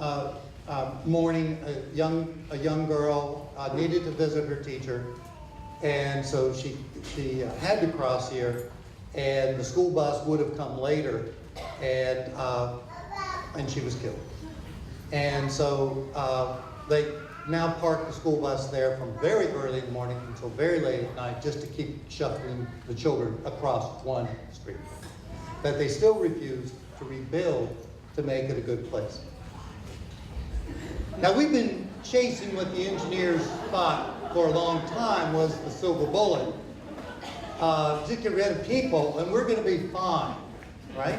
morning, a young girl needed to visit her teacher, and so she had to cross here, and the school bus would have come later, and she was killed. And so they now park the school bus there from very early in the morning until very late at night just to keep shuffling the children across one street. But they still refuse to rebuild to make it a good place. Now, we've been chasing what the engineers thought for a long time was the silver bullet. Just get rid of people and we're going to be fine, right?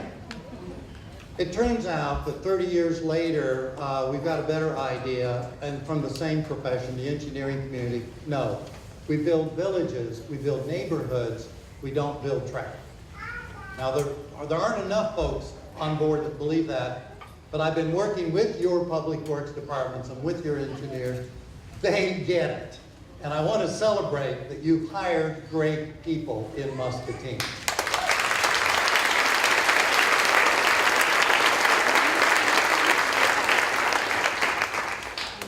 It turns out that 30 years later, we've got a better idea, and from the same profession, the engineering community, no. We build villages, we build neighborhoods, we don't build traffic. Now, there aren't enough folks on board that believe that, but I've been working with your public works departments and with your engineers. They get it. And I want to celebrate that you've hired great people in Muscatine.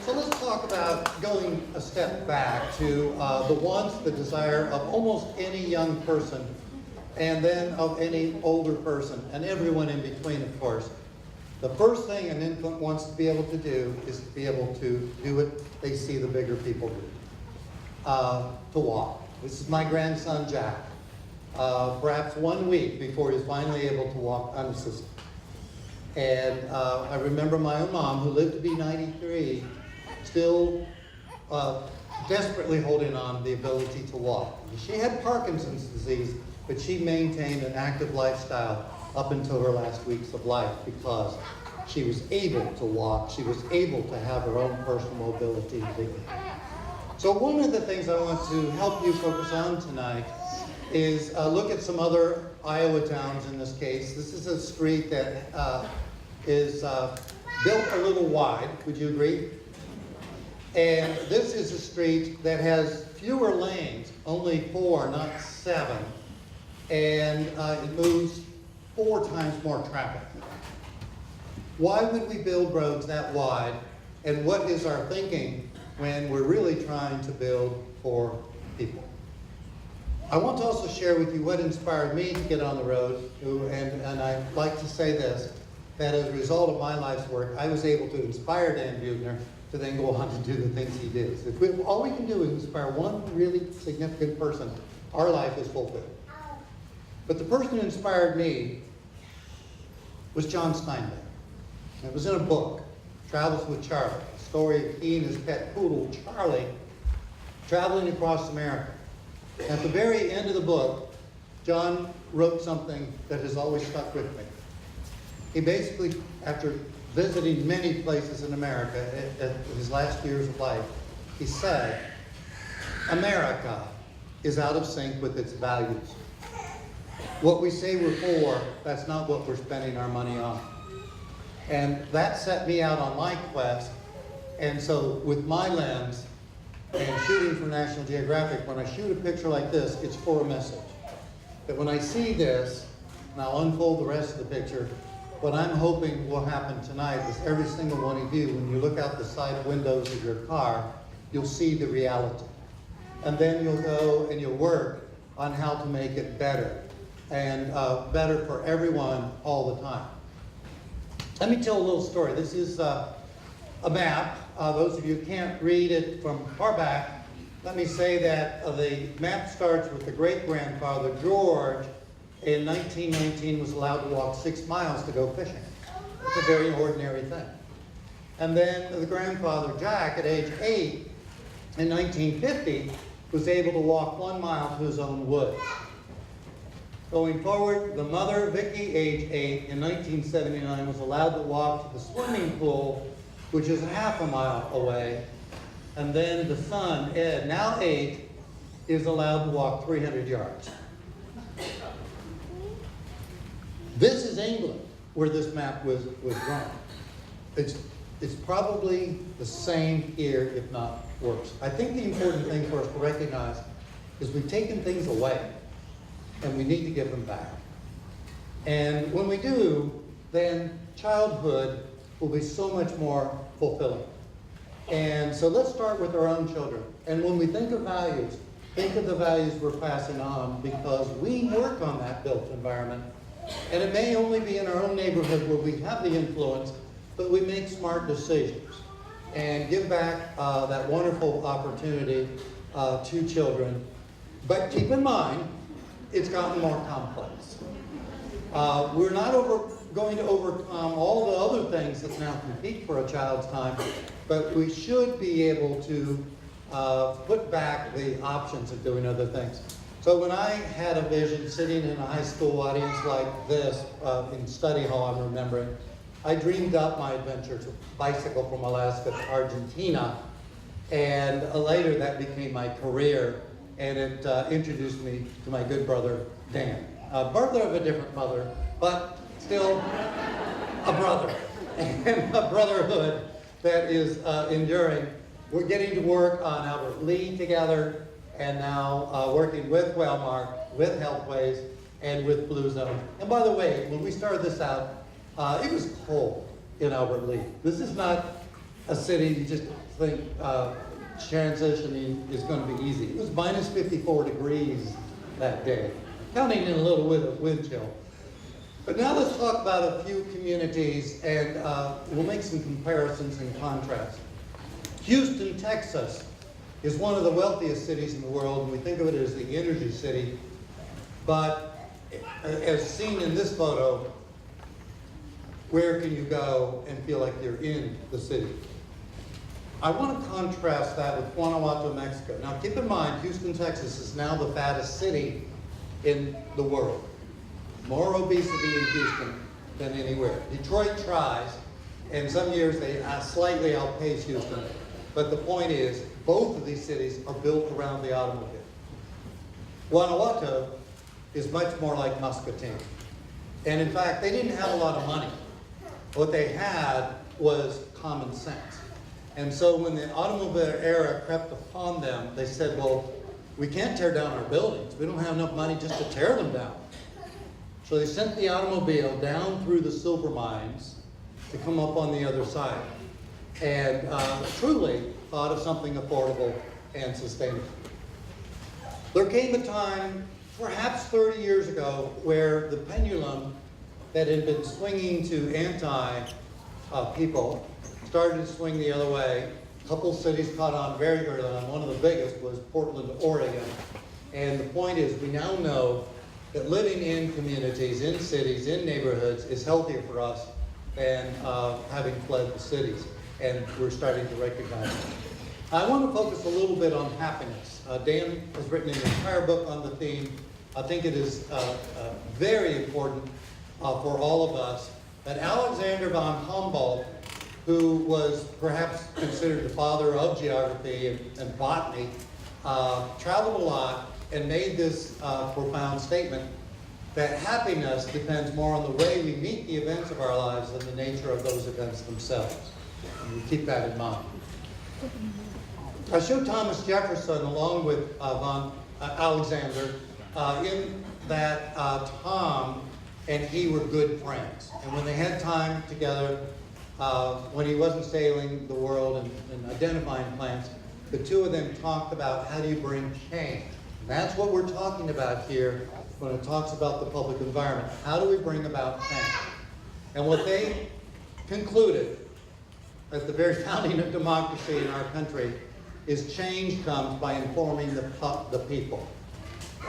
So let's talk about going a step back to the wants, the desire of almost any young person, and then of any older person, and everyone in between, of course. The first thing an infant wants to be able to do is to be able to do what they see the bigger people do, to walk. This is my grandson, Jack. Perhaps 1 week before he's finally able to walk unassisted. And I remember my own mom, who lived to be 93, still desperately holding on the ability to walk. She had Parkinson's disease, but she maintained an active lifestyle up until her last weeks of life because she was able to walk. She was able to have her own personal mobility. So one of the things I want to help you focus on tonight is look at some other Iowa towns in this case. This is a street that is built a little wide. Would you agree? And this is a street that has fewer lanes, only 4, not 7. And it moves 4 times more traffic. Why would we build roads that wide? And what is our thinking when we're really trying to build for people? I want to also share with you what inspired me to get on the road. And I'd like to say this, that as a result of my life's work, I was able to inspire Dan Buettner to then go on to do the things he did. If all we can do is inspire one really significant person, our life is fulfilled. But the person who inspired me was John Steinbeck. It was in a book, Travels with Charlie, a story of he and his pet poodle, Charlie, traveling across America. At the very end of the book, John wrote something that has always stuck with me. He basically, after visiting many places in America at his last years of life, he said, America is out of sync with its values. What we say we're for, that's not what we're spending our money on. And that set me out on my quest. And so with my lens and shooting for National Geographic, when I shoot a picture like this, it's for a message. That when I see this, and I'll unfold the rest of the picture, what I'm hoping will happen tonight is every single one of you, when you look out the side windows of your car, you'll see the reality. And then you'll go and you'll work on how to make it better. And better for everyone all the time. Let me tell a little story. This is a map. Those of you who can't read it from far back, let me say that the map starts with the great-grandfather, George, in 1919 was allowed to walk 6 miles to go fishing. It's a very ordinary thing. And then the grandfather, Jack, at age 8, in 1950, was able to walk 1 mile to his own woods. Going forward, the mother, Vicky, age 8, in 1979 was allowed to walk to the swimming pool, which is half a mile away. And then the son, Ed, now 8, is allowed to walk 300 yards. This is England, where this map was drawn. It's probably the same here, if not worse. I think the important thing for us to recognize is we've taken things away, and we need to give them back. And when we do, then childhood will be so much more fulfilling. And so let's start with our own children. And when we think of values, think of the values we're passing on, because we work on that built environment. And it may only be in our own neighborhood where we have the influence, but we make smart decisions and give back that wonderful opportunity to children. But keep in mind, it's gotten more complex. We're not going to overcome all the other things that now compete for a child's time, but we should be able to put back the options of doing other things. So when I had a vision sitting in a high school audience like this, in study hall, I'm remembering, I dreamed up my adventure to bicycle from Alaska to Argentina, and later that became my career, and it introduced me to my good brother, Dan. A brother of a different mother, but still a brother, and a brotherhood that is enduring. We're getting to work on Albert Lee together, and now working with Wellmark, with Healthways, and with Blue Zone. And by the way, when we started this out, it was cold in Albert Lee. This is not a city you just think transitioning is going to be easy. It was minus 54 degrees that day, counting in a little bit of wind chill. But now let's talk about a few communities, and we'll make some comparisons and contrasts. Houston, Texas is one of the wealthiest cities in the world, and we think of it as the energy city. But as seen in this photo, where can you go and feel like you're in the city? I want to contrast that with Guanajuato, Mexico. Now keep in mind, Houston, Texas is now the fattest city in the world. More obesity in Houston than anywhere. Detroit tries, and some years they slightly outpace Houston. But the point is, both of these cities are built around the automobile. Guanajuato is much more like Muscatine. And in fact, they didn't have a lot of money. What they had was common sense. And so when the automobile era crept upon them, they said, well, we can't tear down our buildings. We don't have enough money just to tear them down. So they sent the automobile down through the silver mines to come up on the other side. And truly thought of something affordable and sustainable. There came a time, perhaps 30 years ago, where the pendulum that had been swinging to anti-people started to swing the other way. A couple cities caught on very early on. One of the biggest was Portland, Oregon. And the point is, we now know that living in communities, in cities, in neighborhoods is healthier for us than having fled the cities. And we're starting to recognize it. I want to focus a little bit on happiness. Dan has written an entire book on the theme. I think it is very important for all of us that Alexander von Humboldt, who was perhaps considered the father of geography and botany, traveled a lot and made this profound statement that happiness depends more on the way we meet the events of our lives than the nature of those events themselves. And we keep that in mind. I showed Thomas Jefferson along with Alexander in that Tom and he were good friends. And when they had time together, when he wasn't sailing the world and identifying plants, the two of them talked about how do you bring change. And that's what we're talking about here when it talks about the public environment. How do we bring about change? And what they concluded at the very founding of democracy in our country is change comes by informing the people.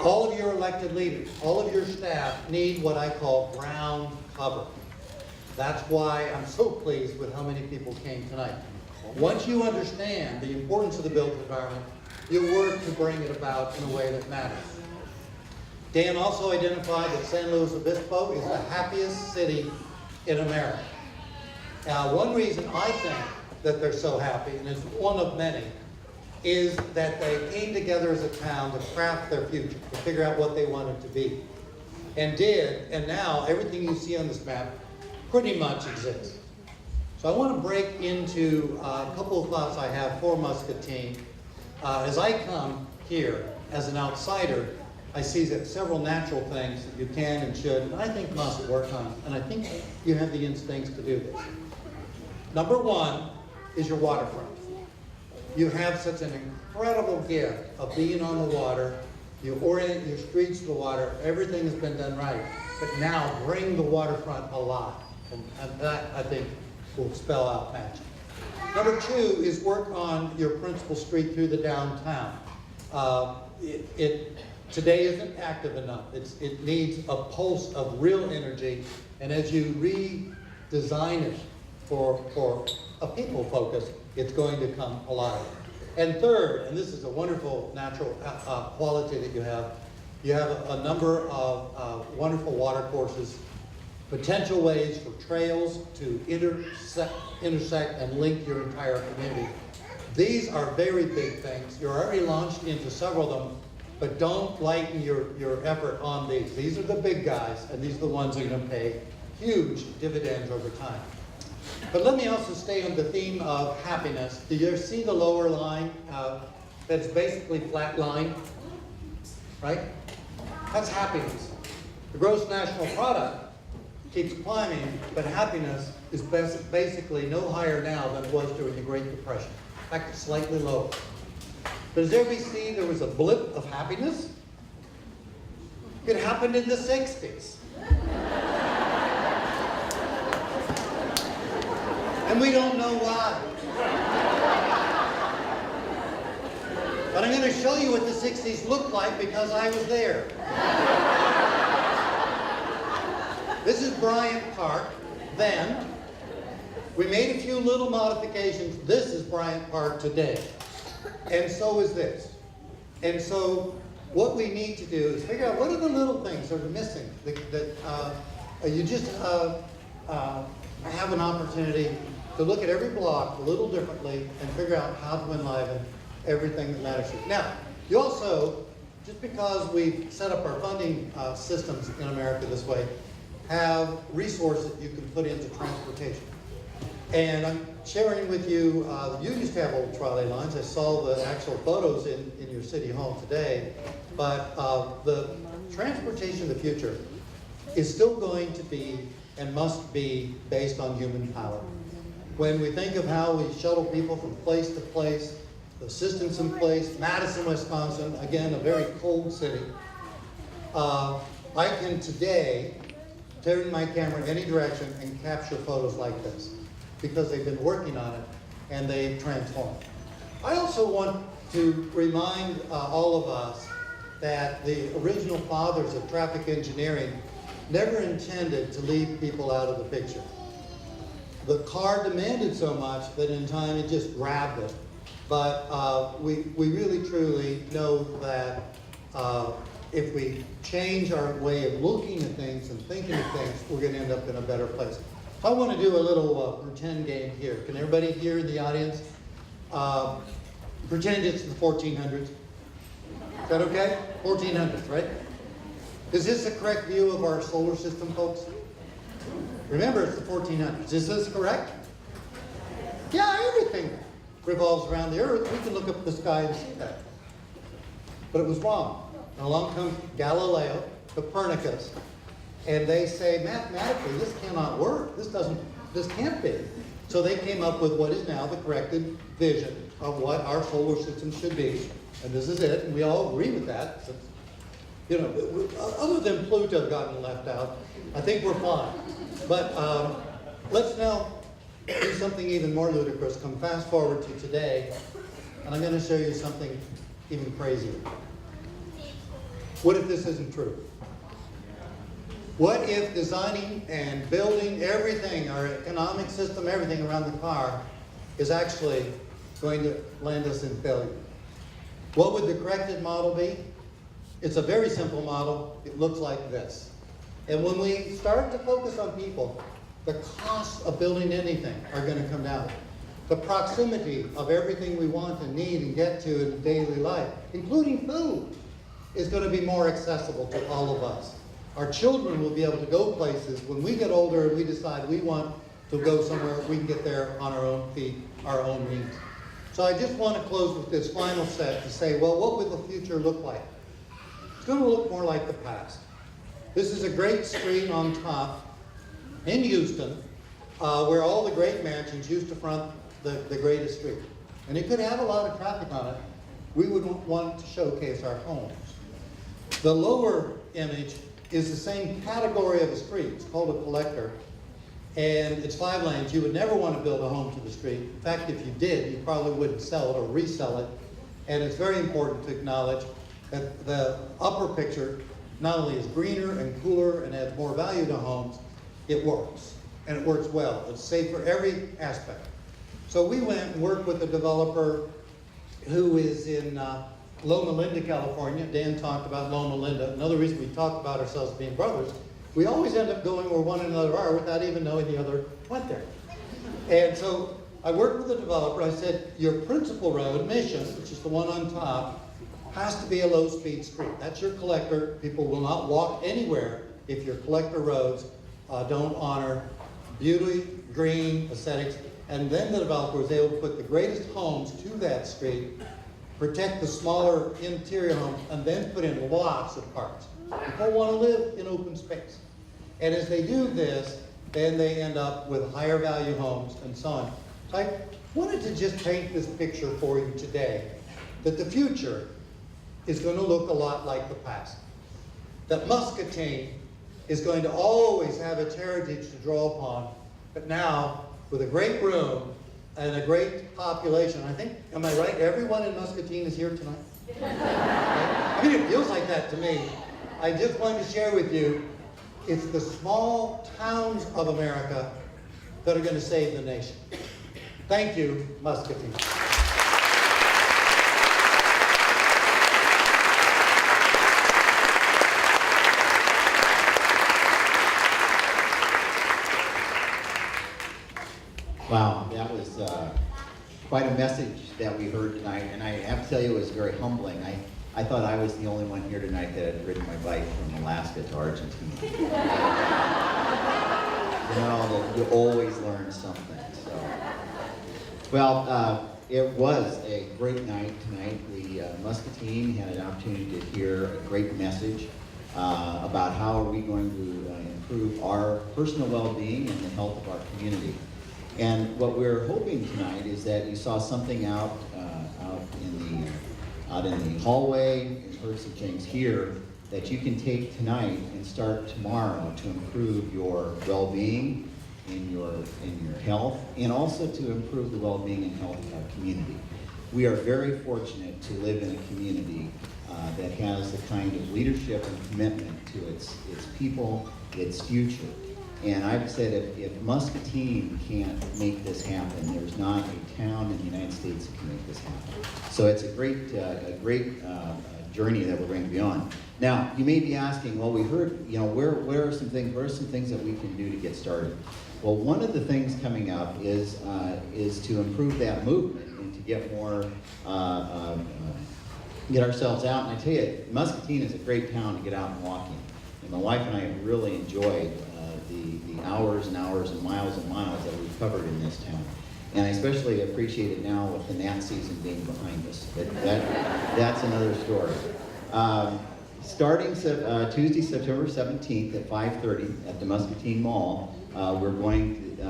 All of your elected leaders, all of your staff need what I call ground cover. That's why I'm so pleased with how many people came tonight. Once you understand the importance of the built environment, you work to bring it about in a way that matters. Dan also identified that San Luis Obispo is the happiest city in America. One reason I think that they're so happy, and it's one of many, is that they came together as a town to craft their future, to figure out what they wanted to be. And did, and now everything you see on this map pretty much exists. So I want to break into a couple of thoughts I have for Muscatine. As I come here as an outsider, I see that several natural things that you can and should, and I think must work on, and I think you have the instincts to do this. Number one is your waterfront. You have such an incredible gift of being on the water. You orient your streets to the water. Everything has been done right. But now bring the waterfront alive. And that, I think, will spell out magic. Number two is work on your principal street through the downtown. It today isn't active enough. It needs a pulse of real energy. And as you redesign it for a people focus, it's going to come alive. And third, and this is a wonderful natural quality that you have a number of wonderful water courses, potential ways for trails to intersect and link your entire community. These are very big things. You're already launched into several of them, but don't lighten your effort on these. These are the big guys, and these are the ones that are going to pay huge dividends over time. But let me also stay on the theme of happiness. Do you see the lower line that's basically flat line, right? That's happiness. The gross national product keeps climbing, but happiness is basically no higher now than it was during the Great Depression. In fact, it's slightly lower. Does everybody see there was a blip of happiness? It happened in the 60s. And we don't know why. But I'm going to show you what the 60s looked like because I was there. This is Bryant Park then. We made a few little modifications. This is Bryant Park today. And so is this. And so what we need to do is figure out what are the little things that are missing that you just have an opportunity to look at every block a little differently and figure out how to enliven everything that matters. Now, you also, just because we've set up our funding systems in America this way, have resources you can put into transportation. And I'm sharing with you, you used to have old trolley lines. I saw the actual photos in your city hall today. But the transportation of the future is still going to be and must be based on human power. When we think of how we shuttle people from place to place, the systems in place, Madison, Wisconsin, again, a very cold city, I can today turn my camera in any direction and capture photos like this because they've been working on it and they've transformed. I also want to remind all of us that the original fathers of traffic engineering never intended to leave people out of the picture. The car demanded so much that in time it just grabbed it. But we really truly know that if we change our way of looking at things and thinking of things, we're going to end up in a better place. I want to do a little pretend game here. Can everybody here in the audience pretend it's the 1400s? Is that okay? 1400s, right? Is this a correct view of our solar system, folks? Remember, it's the 1400s. Is this correct? Yeah, everything revolves around the Earth. We can look up at the sky and see that. But it was wrong. And along comes Galileo, Copernicus, and they say, mathematically, this cannot work. This can't be. So they came up with what is now the corrected vision of what our solar system should be. And this is it, and we all agree with that. So, you know, other than Pluto gotten left out, I think we're fine. But let's now do something even more ludicrous. Come fast forward to today, and I'm going to show you something even crazier. What if this isn't true? What if designing and building everything, our economic system, everything around the car, is actually going to land us in failure? What would the corrected model be? It's a very simple model. It looks like this. And when we start to focus on people, the costs of building anything are going to come down. The proximity of everything we want and need and get to in daily life, including food, is going to be more accessible to all of us. Our children will be able to go places when we get older and we decide we want to go somewhere, we can get there on our own feet, our own means. So I just want to close with this final set to say, well, what will the future look like? It's going to look more like the past. This is a great street on top in Houston, where all the great mansions used to front the greatest street. And it could have a lot of traffic on it. We would want to showcase our homes. The lower image is the same category of a street. It's called a collector. And it's 5 lanes. You would never want to build a home to the street. In fact, if you did, you probably wouldn't sell it or resell it. And it's very important to acknowledge that the upper picture not only is greener and cooler and adds more value to homes, it works. And it works well. It's safe for every aspect. So we went and worked with a developer who is in Loma Linda, California. Dan talked about Loma Linda. Another reason we talk about ourselves being brothers, we always end up going where one another are without even knowing the other went there. And so I worked with the developer. I said, your principal road, Mission, which is the one on top, has to be a low-speed street. That's your collector. People will not walk anywhere if your collector roads don't honor beauty, green, aesthetics. And then the developer was able to put the greatest homes to that street, protect the smaller interior homes, and then put in lots of parks. People want to live in open space. And as they do this, then they end up with higher value homes and so on. So I wanted to just paint this picture for you today, that the future is going to look a lot like the past. That Muscatine is going to always have its heritage to draw upon, but now with a great room and a great population. I think, am I right? Everyone in Muscatine is here tonight? I mean, it feels like that to me. I just wanted to share with you, it's the small towns of America that are going to save the nation. Thank you, Muscatine. Wow, that was quite a message that we heard tonight, and I have to tell you, it was very humbling. I thought I was the only one here tonight that had ridden my bike from Alaska to Argentina. You know, you always learn something. So, well, it was a great night tonight. We Muscatine had an opportunity to hear a great message about how are we going to improve our personal well-being and the health of our community. And what we're hoping tonight is that you saw something out in the hallway, and heard some things here that you can take tonight and start tomorrow to improve your well-being in your health, and also to improve the well-being and health of our community. We are very fortunate to live in a community that has the kind of leadership and commitment to its people, its future. And I've said if Muscatine can't make this happen, there's not a town in the United States that can make this happen. So it's a great journey that we're going to be on. Now, you may be asking, well, we heard, you know, where are some things that we can do to get started? Well, one of the things coming up is to improve that movement and to get more, get ourselves out. And I tell you, Muscatine is a great town to get out and walk in. And my wife and I have really enjoyed the hours and hours and miles that we've covered in this town. And I especially appreciate it now with the Nat season being behind us. But that's another story. Starting Tuesday, September 17th at 5:30 at the Muscatine Mall, we're going to,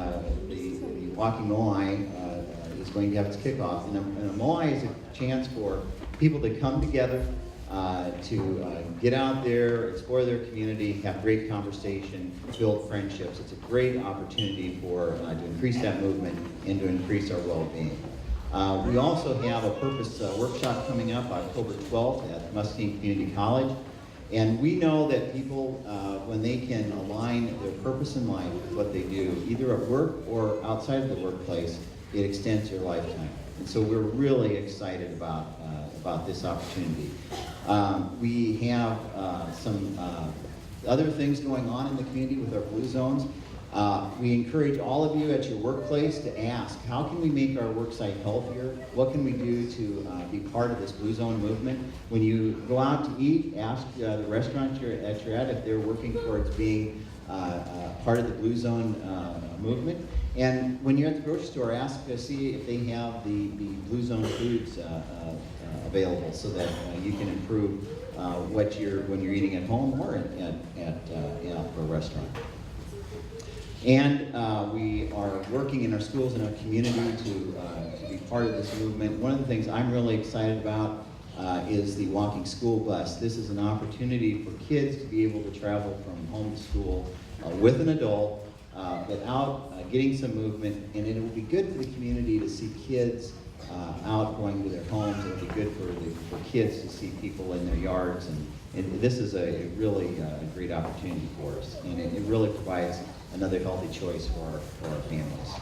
the Walking Moai is going to have its kickoff. And a Moai is a chance for people to come together, to get out there, explore their community, have great conversation, build friendships. It's a great opportunity for to increase that movement and to increase our well-being. We also have a purpose workshop coming up October 12th at Muscatine Community College. And we know that people, when they can align their purpose in life with what they do, either at work or outside of the workplace, it extends their lifetime. And so we're really excited about this opportunity. We have some other things going on in the community with our Blue Zones. We encourage all of you at your workplace to ask, how can we make our worksite healthier? What can we do to be part of this Blue Zone movement? When you go out to eat, ask the restaurant you're at if they're working towards being part of the Blue Zone movement. And when you're at the grocery store, ask to see if they have the Blue Zone foods available, so that you can improve when you're eating at home or at a restaurant. And we are working in our schools and our community to be part of this movement. One of the things I'm really excited about is the walking school bus. This is an opportunity for kids to be able to travel from home to school with an adult without getting some movement, and it will be good for the community to see kids out going to their homes. It will be good for kids to see people in their yards, and this is a really great opportunity for us, and it really provides another healthy choice for our families.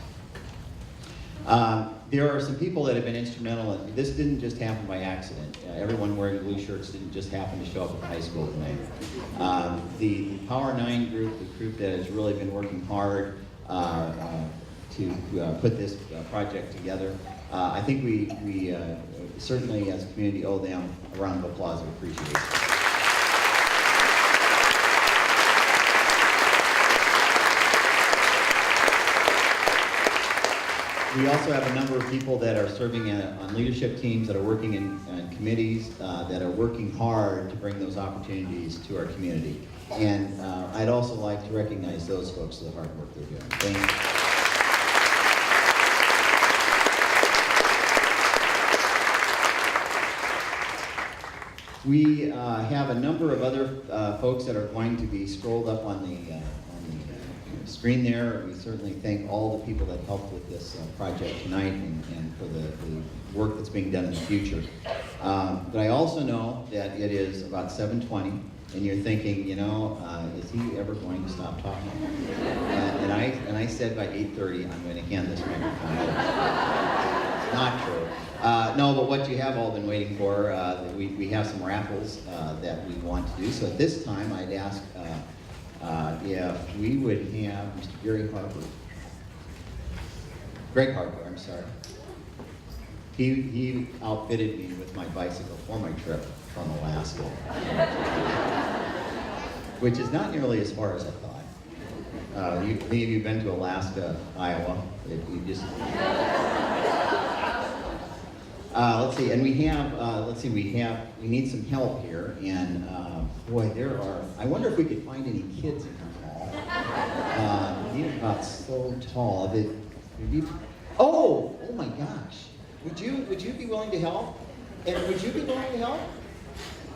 There are some people that have been instrumental, and this didn't just happen by accident. Everyone wearing blue shirts didn't just happen to show up at high school tonight. The Power 9 group, the group that has really been working hard to put this project together, I think we certainly as a community owe them a round of applause and appreciation. We also have a number of people that are serving on leadership teams, that are working in committees, that are working hard to bring those opportunities to our community. And I'd also like to recognize those folks for the hard work they're doing. Thank you. We have a number of other folks that are going to be scrolled up on the screen there. We certainly thank all the people that helped with this project tonight, and for the work that's being done in the future. But I also know that it is about 7:20, and you're thinking, you know, is he ever going to stop talking? And I said by 8:30, I'm going to hand this microphone over. It's not true. No, but what you have all been waiting for, we have some raffles that we want to do. So at this time, I'd ask if we would have Mr. Greg Harper, I'm sorry. He outfitted me with my bicycle for my trip from Alaska, which is not nearly as far as I thought. Any of you been to Alaska, Iowa? You just... let's see, and we need some help here, and boy, I wonder if we could find any kids in the hall. You're about so tall. Oh my gosh. Would you be willing to help? And would you be willing to help?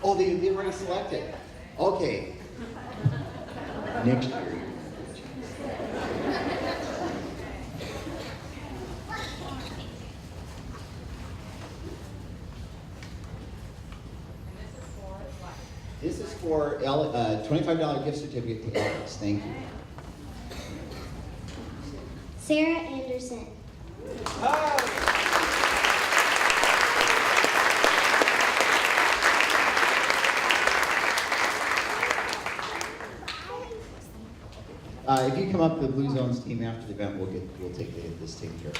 Oh, they already selected. Okay. Next year. This is for $25 gift certificate to Elvis. Thank you. Sarah Anderson. If you come up to the Blue Zones team after the event, we'll take this taken care of.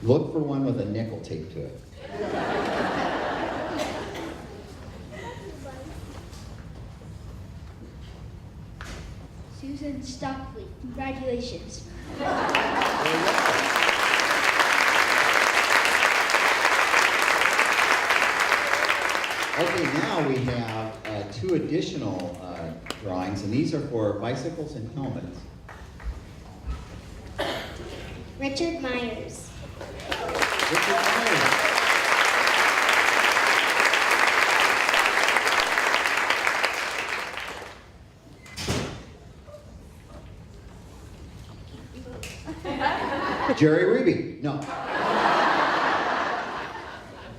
Look for one with a nickel taped to it. Susan Stockley. Congratulations. Okay, now we have two additional drawings, and these are for bicycles and helmets. Richard Myers. Richard Myers. Jerry Ruby. No.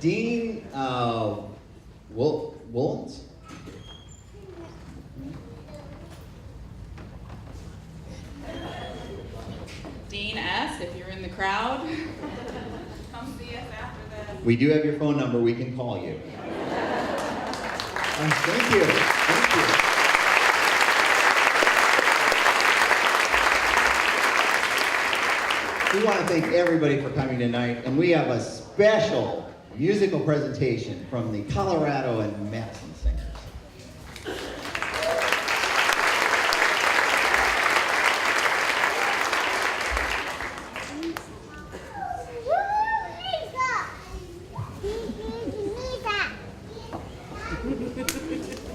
Dean Wollens. Dean S., if you're in the crowd, come see us after We do have your phone number. We can call you. Thank you. Thank you. We want to thank everybody for coming tonight, and we have a special musical presentation from the Colorado and Madison Singers. Lisa.